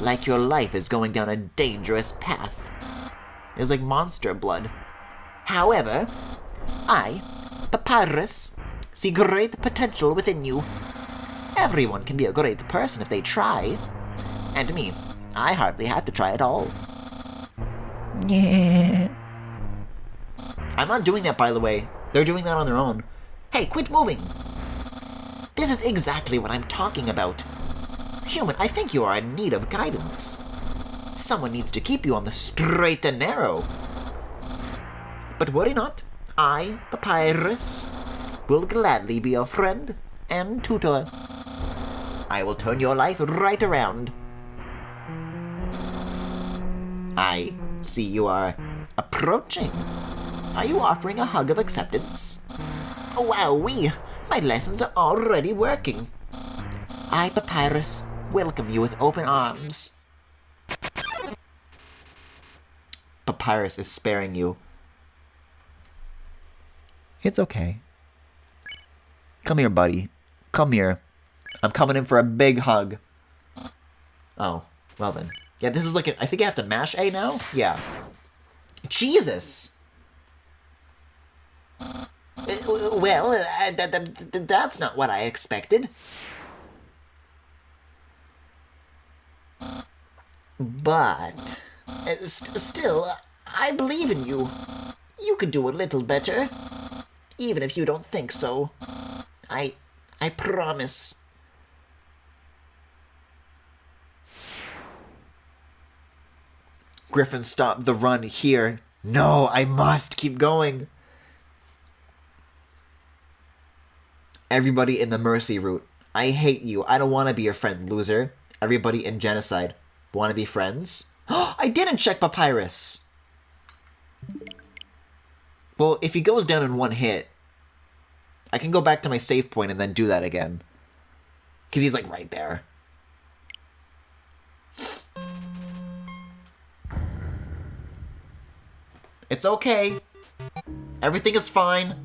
like your life is going down a dangerous path. It's like monster blood. However, I, Papyrus, see great potential within you. Everyone can be a great person if they try. And me, I hardly have to try at all. Yeah. I'm not doing that, by the way. They're doing that on their own. Hey, quit moving! This is exactly what I'm talking about. Human, I think you are in need of guidance. Someone needs to keep you on the straight and narrow. But worry not. I, Papyrus, will gladly be your friend and tutor. I will turn your life right around. I see you are approaching. Are you offering a hug of acceptance? Wowee! My lessons are already working. I, Papyrus, welcome you with open arms. Papyrus is sparing you. It's okay. Come here, buddy. Come here. I'm coming in for a big hug. Oh, well then. Yeah, this is like I think I have to mash A now? Yeah. Jesus! Well, that's not what I expected. But, still, I believe in you. You could do a little better. Even if you don't think so. I promise. Griffin, stop the run here. No, I must keep going. Everybody in the Mercy route. I hate you. I don't want to be your friend, loser. Everybody in Genocide. Want to be friends? I didn't check Papyrus. Well, if he goes down in one hit, I can go back to my save point and then do that again. Because he's like right there. It's okay. Everything is fine.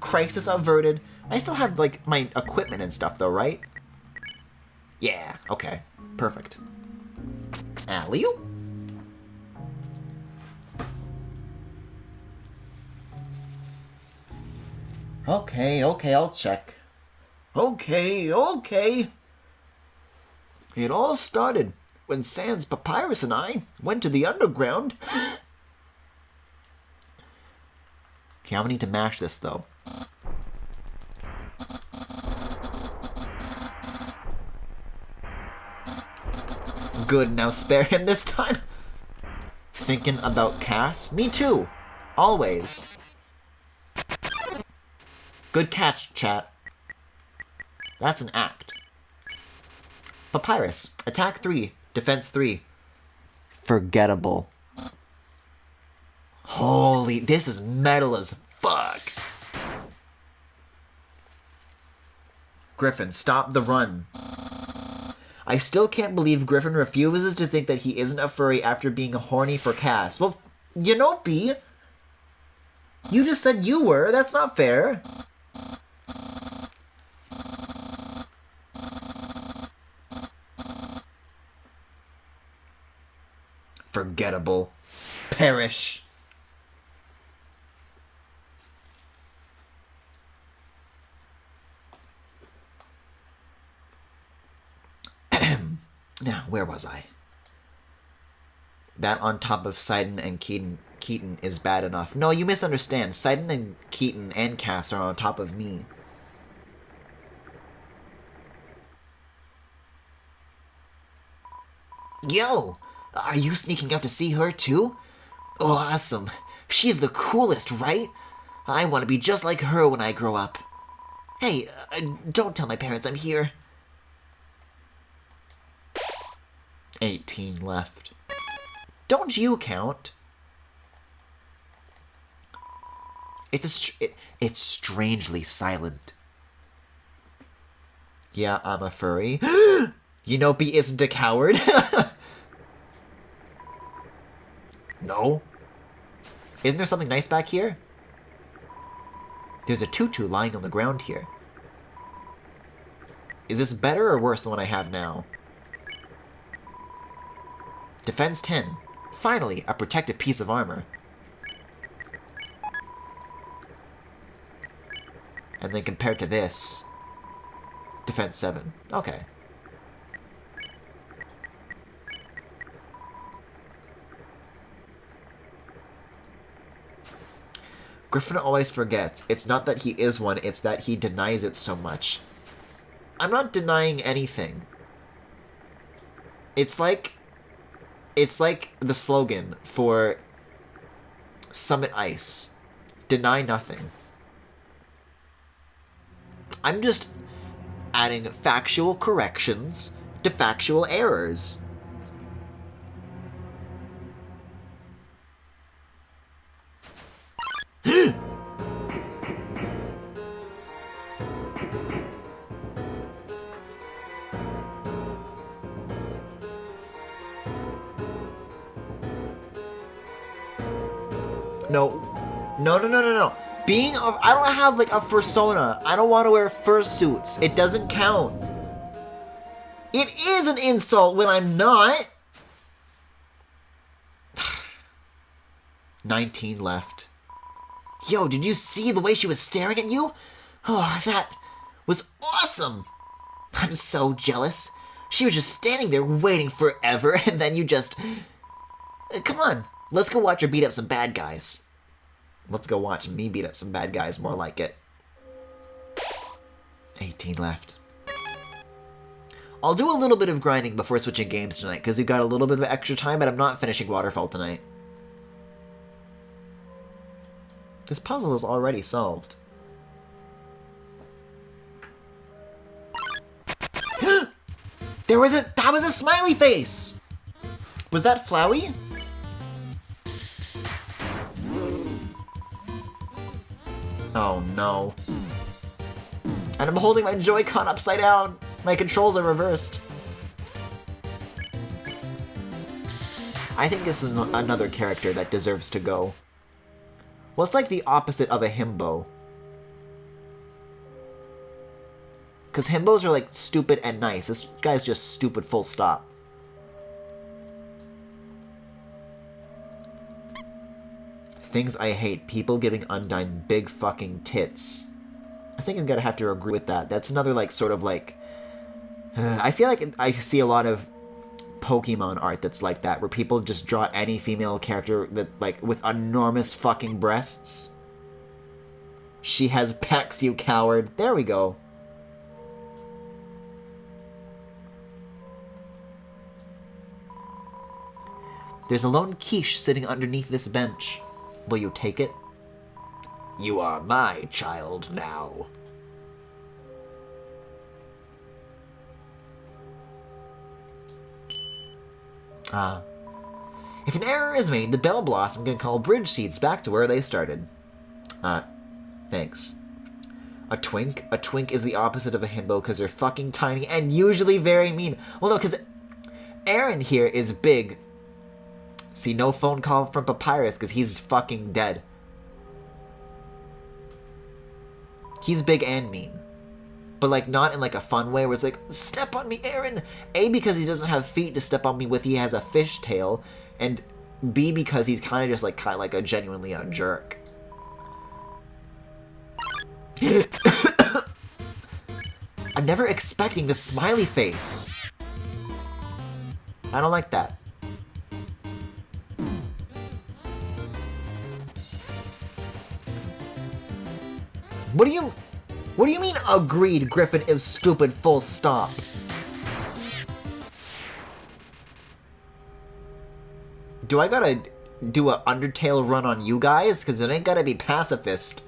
Crisis averted. I still have, like, my equipment and stuff, though, right? Yeah, okay. Perfect. Alley-oop. Okay, I'll check. Okay. It all started when Sans, Papyrus, and I went to the underground. Okay, I'm gonna need to mash this, though. Good, now spare him this time. Thinking about Cass? Me too. Always. Good catch, chat. That's an act. Papyrus. Attack 3. Defense 3. Forgettable. Holy, this is metal as fuck. Griffin, stop the run. I still can't believe Griffin refuses to think that he isn't a furry after being horny for Cass. Well, you know, B. You just said you were. That's not fair. Forgettable. Perish. Now, where was I? That on top of Sidon and Keaton is bad enough. No, you misunderstand. Sidon and Keaton and Cass are on top of me. Yo! Are you sneaking out to see her too? Awesome. She's the coolest, right? I want to be just like her when I grow up. Hey, don't tell my parents I'm here. 18 left. Don't you count? It's strangely silent. Yeah, I'm a furry. You know B isn't a coward? No? Isn't there something nice back here? There's a tutu lying on the ground here. Is this better or worse than what I have now? Defense 10. Finally, a protective piece of armor. And then compared to this, defense 7. Okay. Griffin always forgets. It's not that he is one, it's that he denies it so much. I'm not denying anything. It's like the slogan for Summit Ice. Deny nothing. I'm just adding factual corrections to factual errors. No. I don't have, like, a persona. I don't want to wear fursuits. It doesn't count. It is an insult when I'm not. 19 left. Yo, did you see the way she was staring at you? Oh, that was awesome. I'm so jealous. She was just standing there waiting forever, and then you just... Come on, let's go watch her beat up some bad guys. Let's go watch me beat up some bad guys, more like it. 18 left. I'll do a little bit of grinding before switching games tonight, because we've got a little bit of extra time, but I'm not finishing Waterfall tonight. This puzzle is already solved. That was a smiley face! Was that Flowey? Oh no. And I'm holding my Joy-Con upside down. My controls are reversed. I think this is another character that deserves to go. Well, it's like the opposite of a himbo. Because himbos are like stupid and nice. This guy's just stupid full stop. Things I hate. People giving Undyne big fucking tits. I think I'm gonna have to agree with that. That's another, like, sort of, like... I feel like I see a lot of Pokemon art that's like that, where people just draw any female character that, like, with enormous fucking breasts. She has pecs, you coward. There we go. There's a lone quiche sitting underneath this bench. Will you take it? You are my child now. If an error is made, the Bell Blossom can call Bridge Seeds back to where they started. Thanks. A twink? A twink is the opposite of a himbo because they're fucking tiny and usually very mean. Well, no, because Aaron here is big. See, no phone call from Papyrus because he's fucking dead. He's big and mean. But, like, not in, like, a fun way where it's like, step on me, Aaron! A, because he doesn't have feet to step on me with, he has a fish tail. And B, because he's kind of just, like, a genuinely a jerk. I'm never expecting the smiley face. I don't like that. What do you mean agreed? Griffin is stupid, full stop. Do I gotta do a Undertale run on you guys? Cause it ain't gotta be pacifist.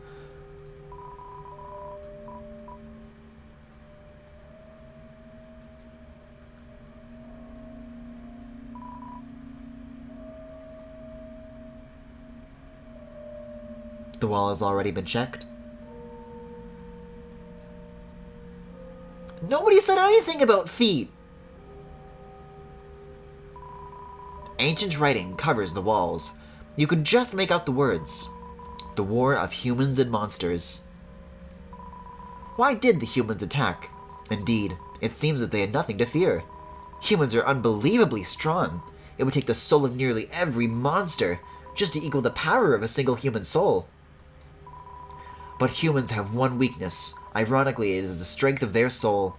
The wall has already been checked. Nobody said anything about feet! Ancient writing covers the walls. You could just make out the words. The war of humans and monsters. Why did the humans attack? Indeed, it seems that they had nothing to fear. Humans are unbelievably strong. It would take the soul of nearly every monster just to equal the power of a single human soul. But humans have one weakness. Ironically, it is the strength of their soul.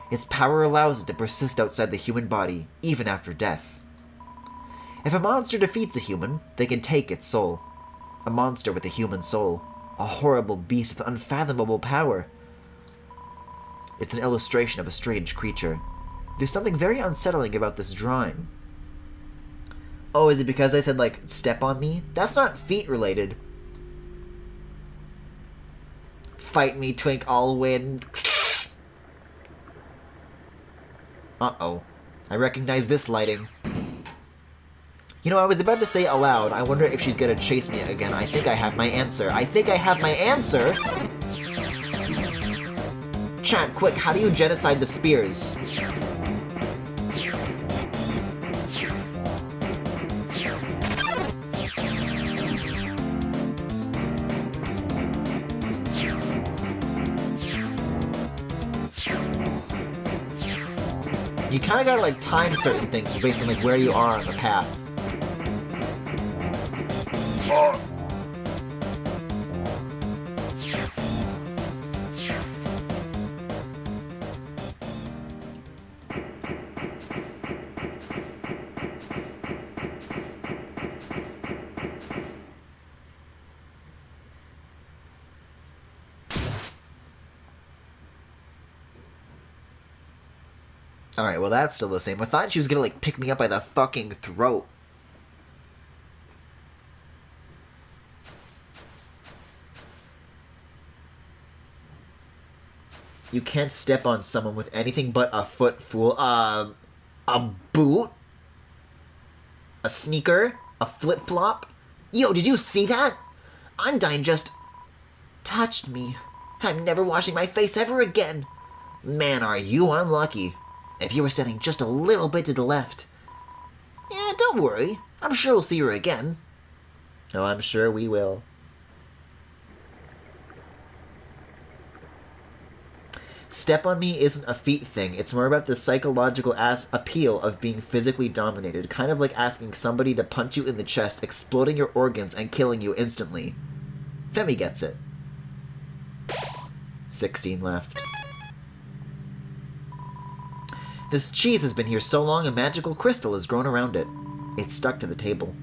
Its power allows it to persist outside the human body, even after death. If a monster defeats a human, they can take its soul. A monster with a human soul. A horrible beast with unfathomable power. It's an illustration of a strange creature. There's something very unsettling about this drawing. Oh, is it because I said, like, step on me? That's not feet related. Fight me, Twink, I'll win. Uh-oh. I recognize this lighting. You know, I was about to say aloud, I wonder if she's gonna chase me again. I think I have my answer. I think I have my answer! Chat, quick, how do you genocide the spears? You kinda gotta, like, time certain things based on, like, where you are on the path. Oh. Alright, well that's still the same. I thought she was gonna, like, pick me up by the fucking throat. You can't step on someone with anything but a foot, fool. A boot? A sneaker? A flip-flop? Yo, did you see that? Undyne just touched me. I'm never washing my face ever again. Man, are you unlucky. If you were standing just a little bit to the left. Yeah, don't worry. I'm sure we'll see her again. Oh, I'm sure we will. Step on me isn't a feet thing. It's more about the psychological appeal of being physically dominated. Kind of like asking somebody to punch you in the chest, exploding your organs, and killing you instantly. Femi gets it. 16 left. This cheese has been here so long a magical crystal has grown around it. It's stuck to the table.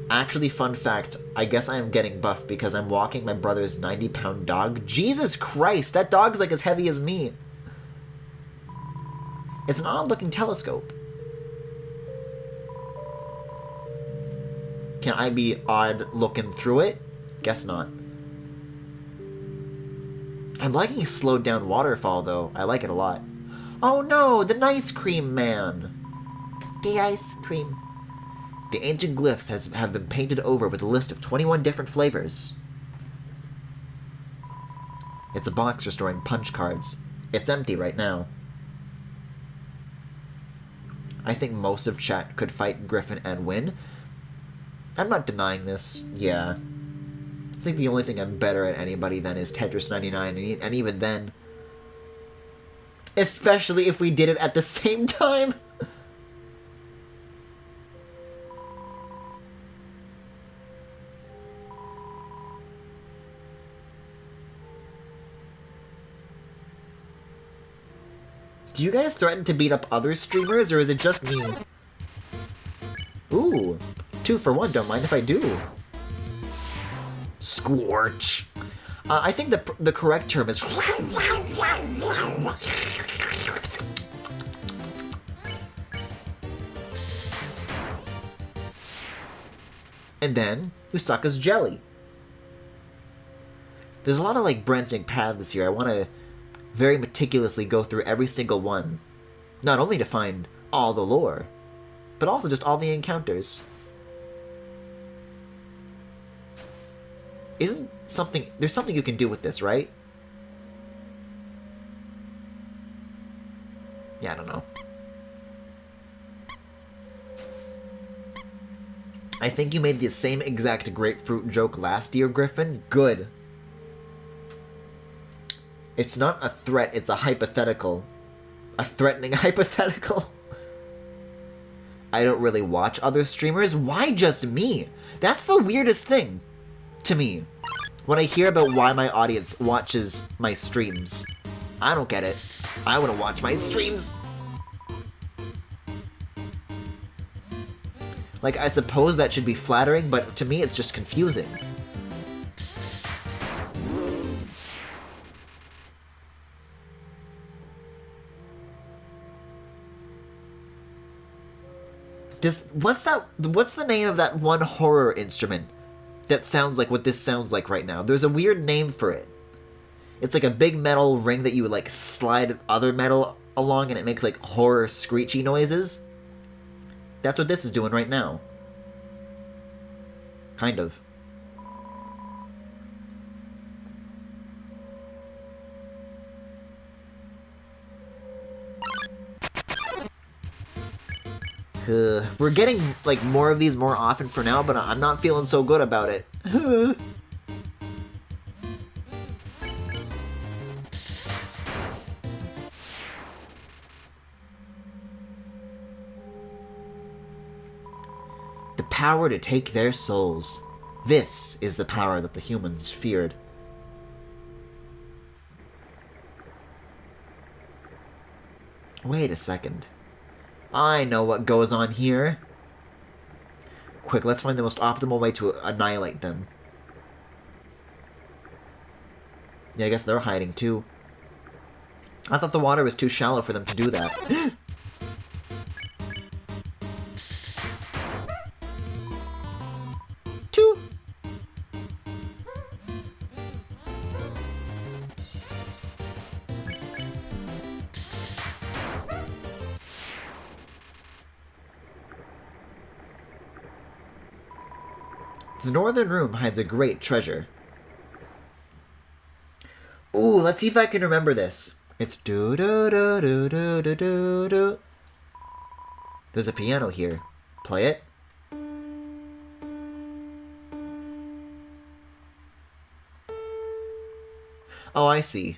Actually, fun fact, I guess I am getting buff because I'm walking my brother's 90-pound dog. Jesus Christ, that dog's like as heavy as me. It's an odd-looking telescope. Can I be odd looking through it? Guess not. I'm liking a slowed down waterfall, though. I like it a lot. Oh no, the ice cream man. The ice cream. The ancient glyphs have been painted over with a list of 21 different flavors. It's a box for storing punch cards. It's empty right now. I think most of chat could fight Griffin and win. I'm not denying this. Yeah. I think the only thing I'm better at anybody than is Tetris 99, and even then. Especially if we did it at the same time. Do you guys threaten to beat up other streamers, or is it just me? Ooh, 2 for 1, don't mind if I do. Scorch. I think the correct term is... And then, Usaka's jelly. There's a lot of, like, branching paths here. I want to very meticulously go through every single one. Not only to find all the lore, but also just all the encounters. There's something you can do with this, right? Yeah, I don't know. I think you made the same exact grapefruit joke last year, Griffin. Good. It's not a threat, it's a hypothetical. A threatening hypothetical. I don't really watch other streamers. Why just me? That's the weirdest thing to me. When I hear about why my audience watches my streams. I don't get it. I want to watch my streams. Like, I suppose that should be flattering, but to me it's just confusing. What's the name of that one horror instrument that sounds like what this sounds like right now? There's a weird name for it. It's like a big metal ring that you would like slide other metal along and it makes like horror screechy noises. That's what this is doing right now. Kind of. We're getting, like, more of these more often for now, but I'm not feeling so good about it. The power to take their souls. This is the power that the humans feared. Wait a second. I know what goes on here. Quick, let's find the most optimal way to annihilate them. Yeah, I guess they're hiding too. I thought the water was too shallow for them to do that. Two. The northern room hides a great treasure. Ooh, let's see if I can remember this. It's do do do do do do do do. There's a piano here. Play it. Oh, I see.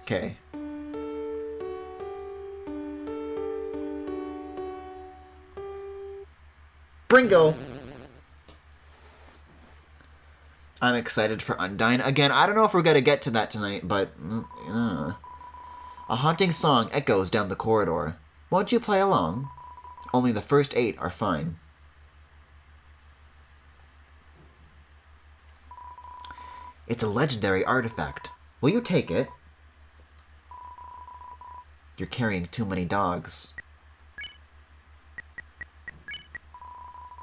Okay. Bringo! I'm excited for Undyne. Again, I don't know if we're gonna get to that tonight, but... A haunting song echoes down the corridor. Won't you play along? Only the first 8 are fine. It's a legendary artifact. Will you take it? You're carrying too many dogs.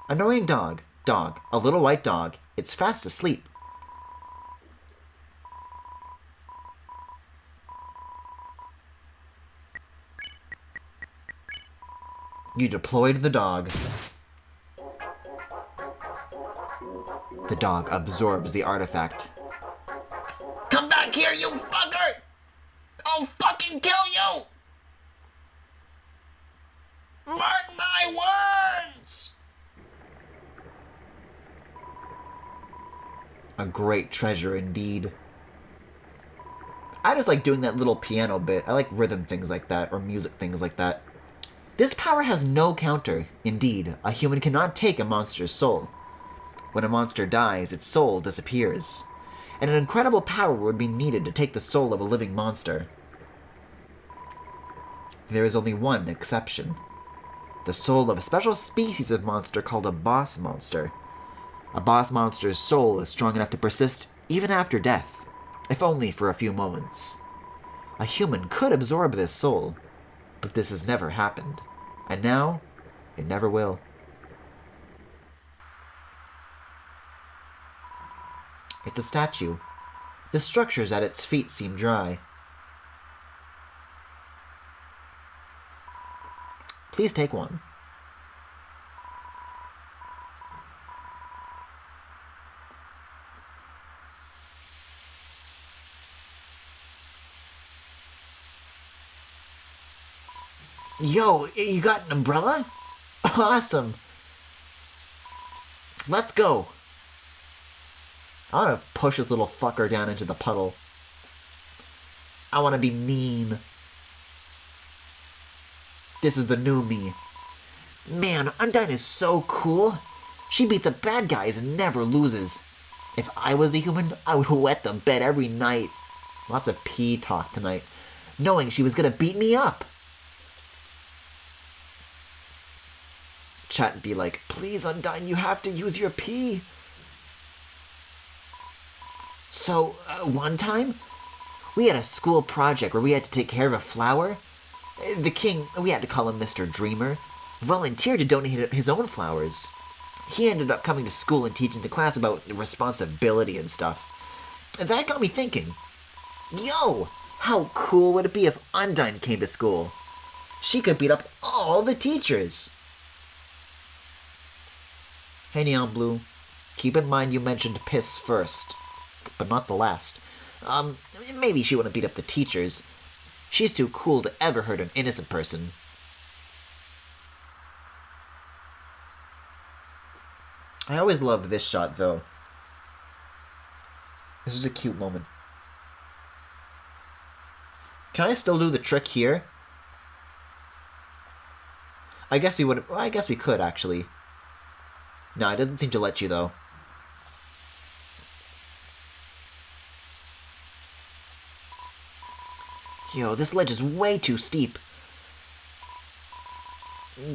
Annoying dog. Dog. A little white dog. It's fast asleep. You deployed the dog. dog absorbs the artifact. Come back here, you fucker! I'll fucking kill you! Mark my words! A great treasure indeed. I just like doing that little piano bit. I like rhythm things like that, or music things like that. This power has no counter. Indeed, a human cannot take a monster's soul. When a monster dies, its soul disappears. And an incredible power would be needed to take the soul of a living monster. There is only one exception. The soul of a special species of monster called a boss monster. A boss monster's soul is strong enough to persist even after death, if only for a few moments. A human could absorb this soul, but this has never happened. And now, it never will. It's a statue. The structures at its feet seem dry. Please take one. Yo, you got an umbrella? Awesome. Let's go. I want to push this little fucker down into the puddle. I want to be mean. This is the new me. Man, Undyne is so cool. She beats up bad guys and never loses. If I was a human, I would wet the bed every night. Lots of pee talk tonight. Knowing she was gonna beat me up. Chat be like, please Undyne, you have to use your pee. So, one time, we had a school project where we had to take care of a flower. The king, we had to call him Mr. Dreamer, volunteered to donate his own flowers. He ended up coming to school and teaching the class about responsibility and stuff. And that got me thinking, yo, how cool would it be if Undyne came to school? She could beat up all the teachers. Hey Neon Blue, keep in mind you mentioned piss first, but not the last. Maybe she wouldn't beat up the teachers. She's too cool to ever hurt an innocent person. I always loved this shot, though. This is a cute moment. Can I still do the trick here? I guess we would. Well, I guess we could, actually. No, it doesn't seem to let you, though. Yo, this ledge is way too steep.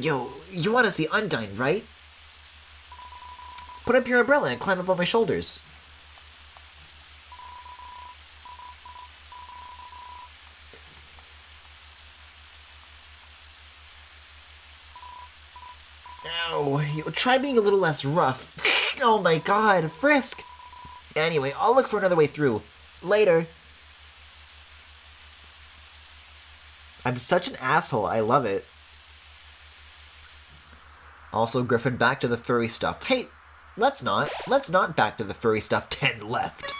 Yo, you want to see Undyne, right? Put up your umbrella and climb up on my shoulders. Ow, yo, try being a little less rough. Oh my god, Frisk! Anyway, I'll look for another way through. Later. I'm such an asshole, I love it. Also, Griffin, back to the furry stuff. Hey, let's not back to the furry stuff. 10 left.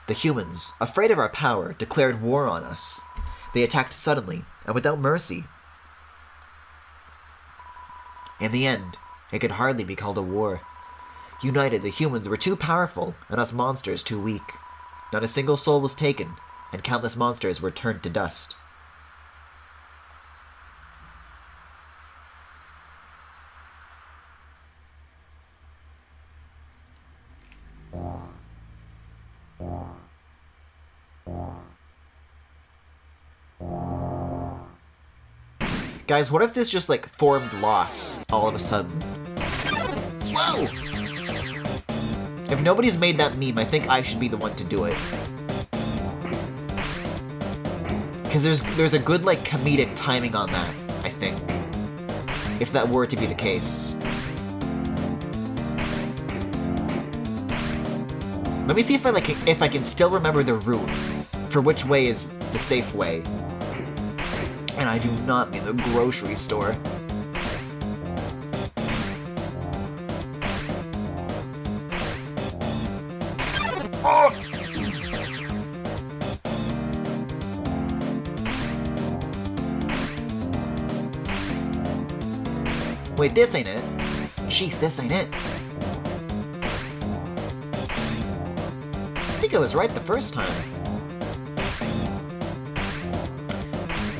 The humans, afraid of our power, declared war on us. They attacked suddenly and without mercy. In the end, it could hardly be called a war. United, the humans were too powerful and us monsters too weak. Not a single soul was taken, and countless monsters were turned to dust. Guys, what if this just, like, formed loss all of a sudden? Whoa! If nobody's made that meme, I think I should be the one to do it. Because there's a good, like, comedic timing on that, I think. If that were to be the case. Let me see if I can still remember the route for which way is the safe way. And I do not mean the grocery store. Wait, this ain't it. Chief, this ain't it. I think I was right the first time.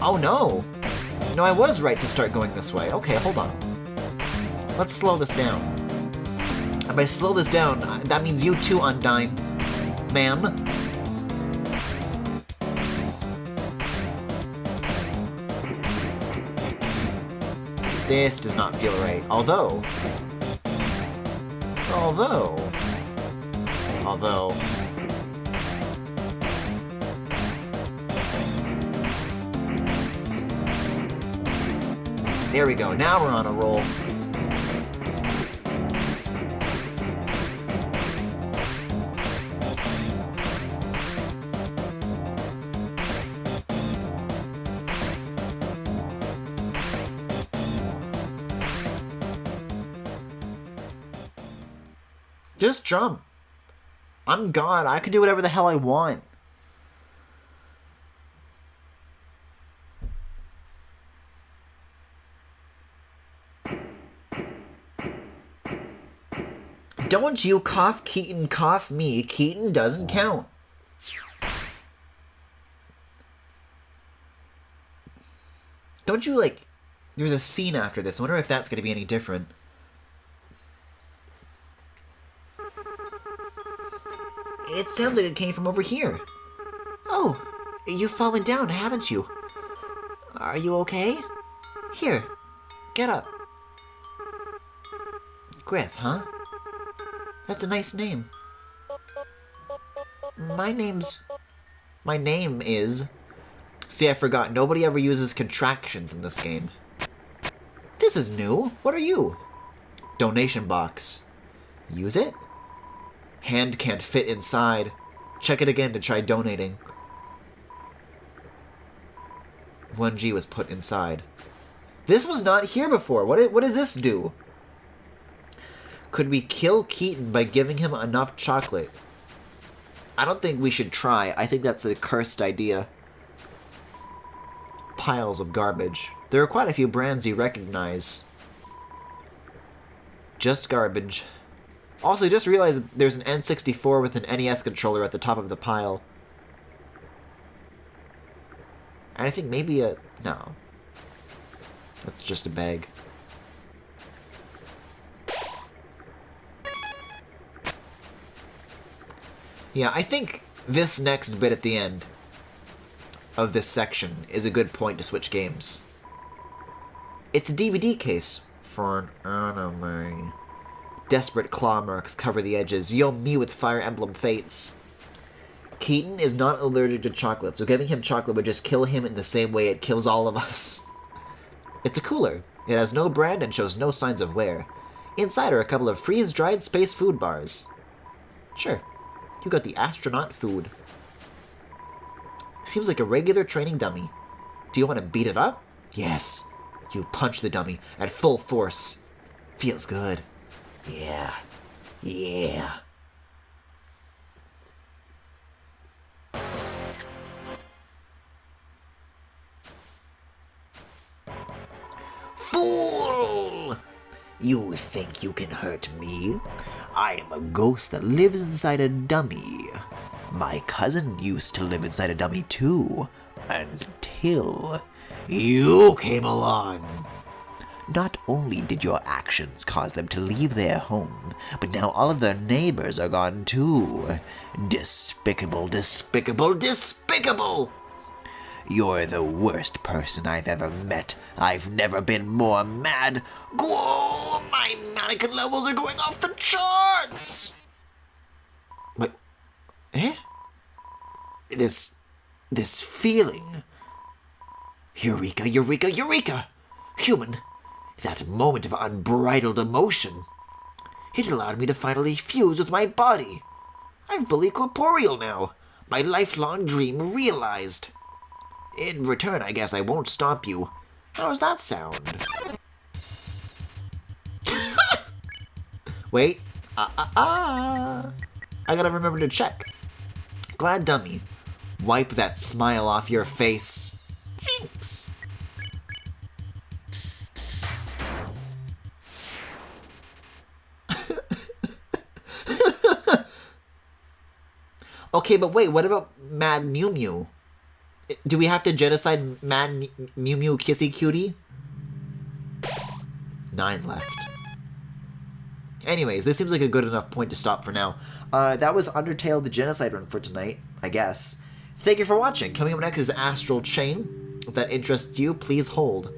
Oh no! No, I was right to start going this way. Okay, hold on. Let's slow this down. If I slow this down, that means you too, Undyne. Ma'am. This does not feel right. Although... There we go, now we're on a roll. Just jump. I'm God, I can do whatever the hell I want. Don't you cough Keaton, cough me. Keaton doesn't count. Don't you, like... There's a scene after this. I wonder if that's going to be any different. It sounds like it came from over here. Oh, you've fallen down, haven't you? Are you okay? Here, get up. Griff, huh? That's a nice name. My name is... See, I forgot. Nobody ever uses contractions in this game. This is new. What are you? Donation box. Use it? Hand can't fit inside. Check it again to try donating. 1G was put inside. This was not here before. What does this do? Could we kill Keaton by giving him enough chocolate? I don't think we should try. I think that's a cursed idea. Piles of garbage. There are quite a few brands you recognize. Just garbage. Also, just realized that there's an N64 with an NES controller at the top of the pile. And I think maybe a... No. That's just a bag. Yeah, I think this next bit at the end of this section is a good point to switch games. It's a DVD case for an anime. Desperate claw marks cover the edges. Yo, me with Fire Emblem Fates. Keaton is not allergic to chocolate, so giving him chocolate would just kill him in the same way it kills all of us. It's a cooler. It has no brand and shows no signs of wear. Inside are a couple of freeze-dried space food bars. Sure, you got the astronaut food. Seems like a regular training dummy. Do you want to beat it up? Yes. You punch the dummy at full force. Feels good. Yeah. Yeah. Fool! You think you can hurt me? I am a ghost that lives inside a dummy. My cousin used to live inside a dummy too, until you came along. Not only did your actions cause them to leave their home, but now all of their neighbors are gone too. Despicable, despicable, despicable! You're the worst person I've ever met. I've never been more mad. Whoa, my mannequin levels are going off the charts! What? Eh? This feeling. Eureka, eureka, eureka! Human, that moment of unbridled emotion. It allowed me to finally fuse with my body. I'm fully corporeal now. My lifelong dream realized. In return, I guess I won't stomp you. How's that sound? Wait. I gotta remember to check. Glad dummy. Wipe that smile off your face. Thanks. Okay, but wait, what about Mad Mew Mew? Do we have to genocide Mad Mew Mew Kissy Cutie? 9 left. Anyways, this seems like a good enough point to stop for now. That was Undertale the Genocide run for tonight, I guess. Thank you for watching. Coming up next is Astral Chain. If that interests you, please hold.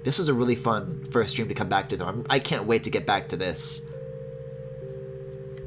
This was a really fun first stream to come back to, though. I can't wait to get back to this.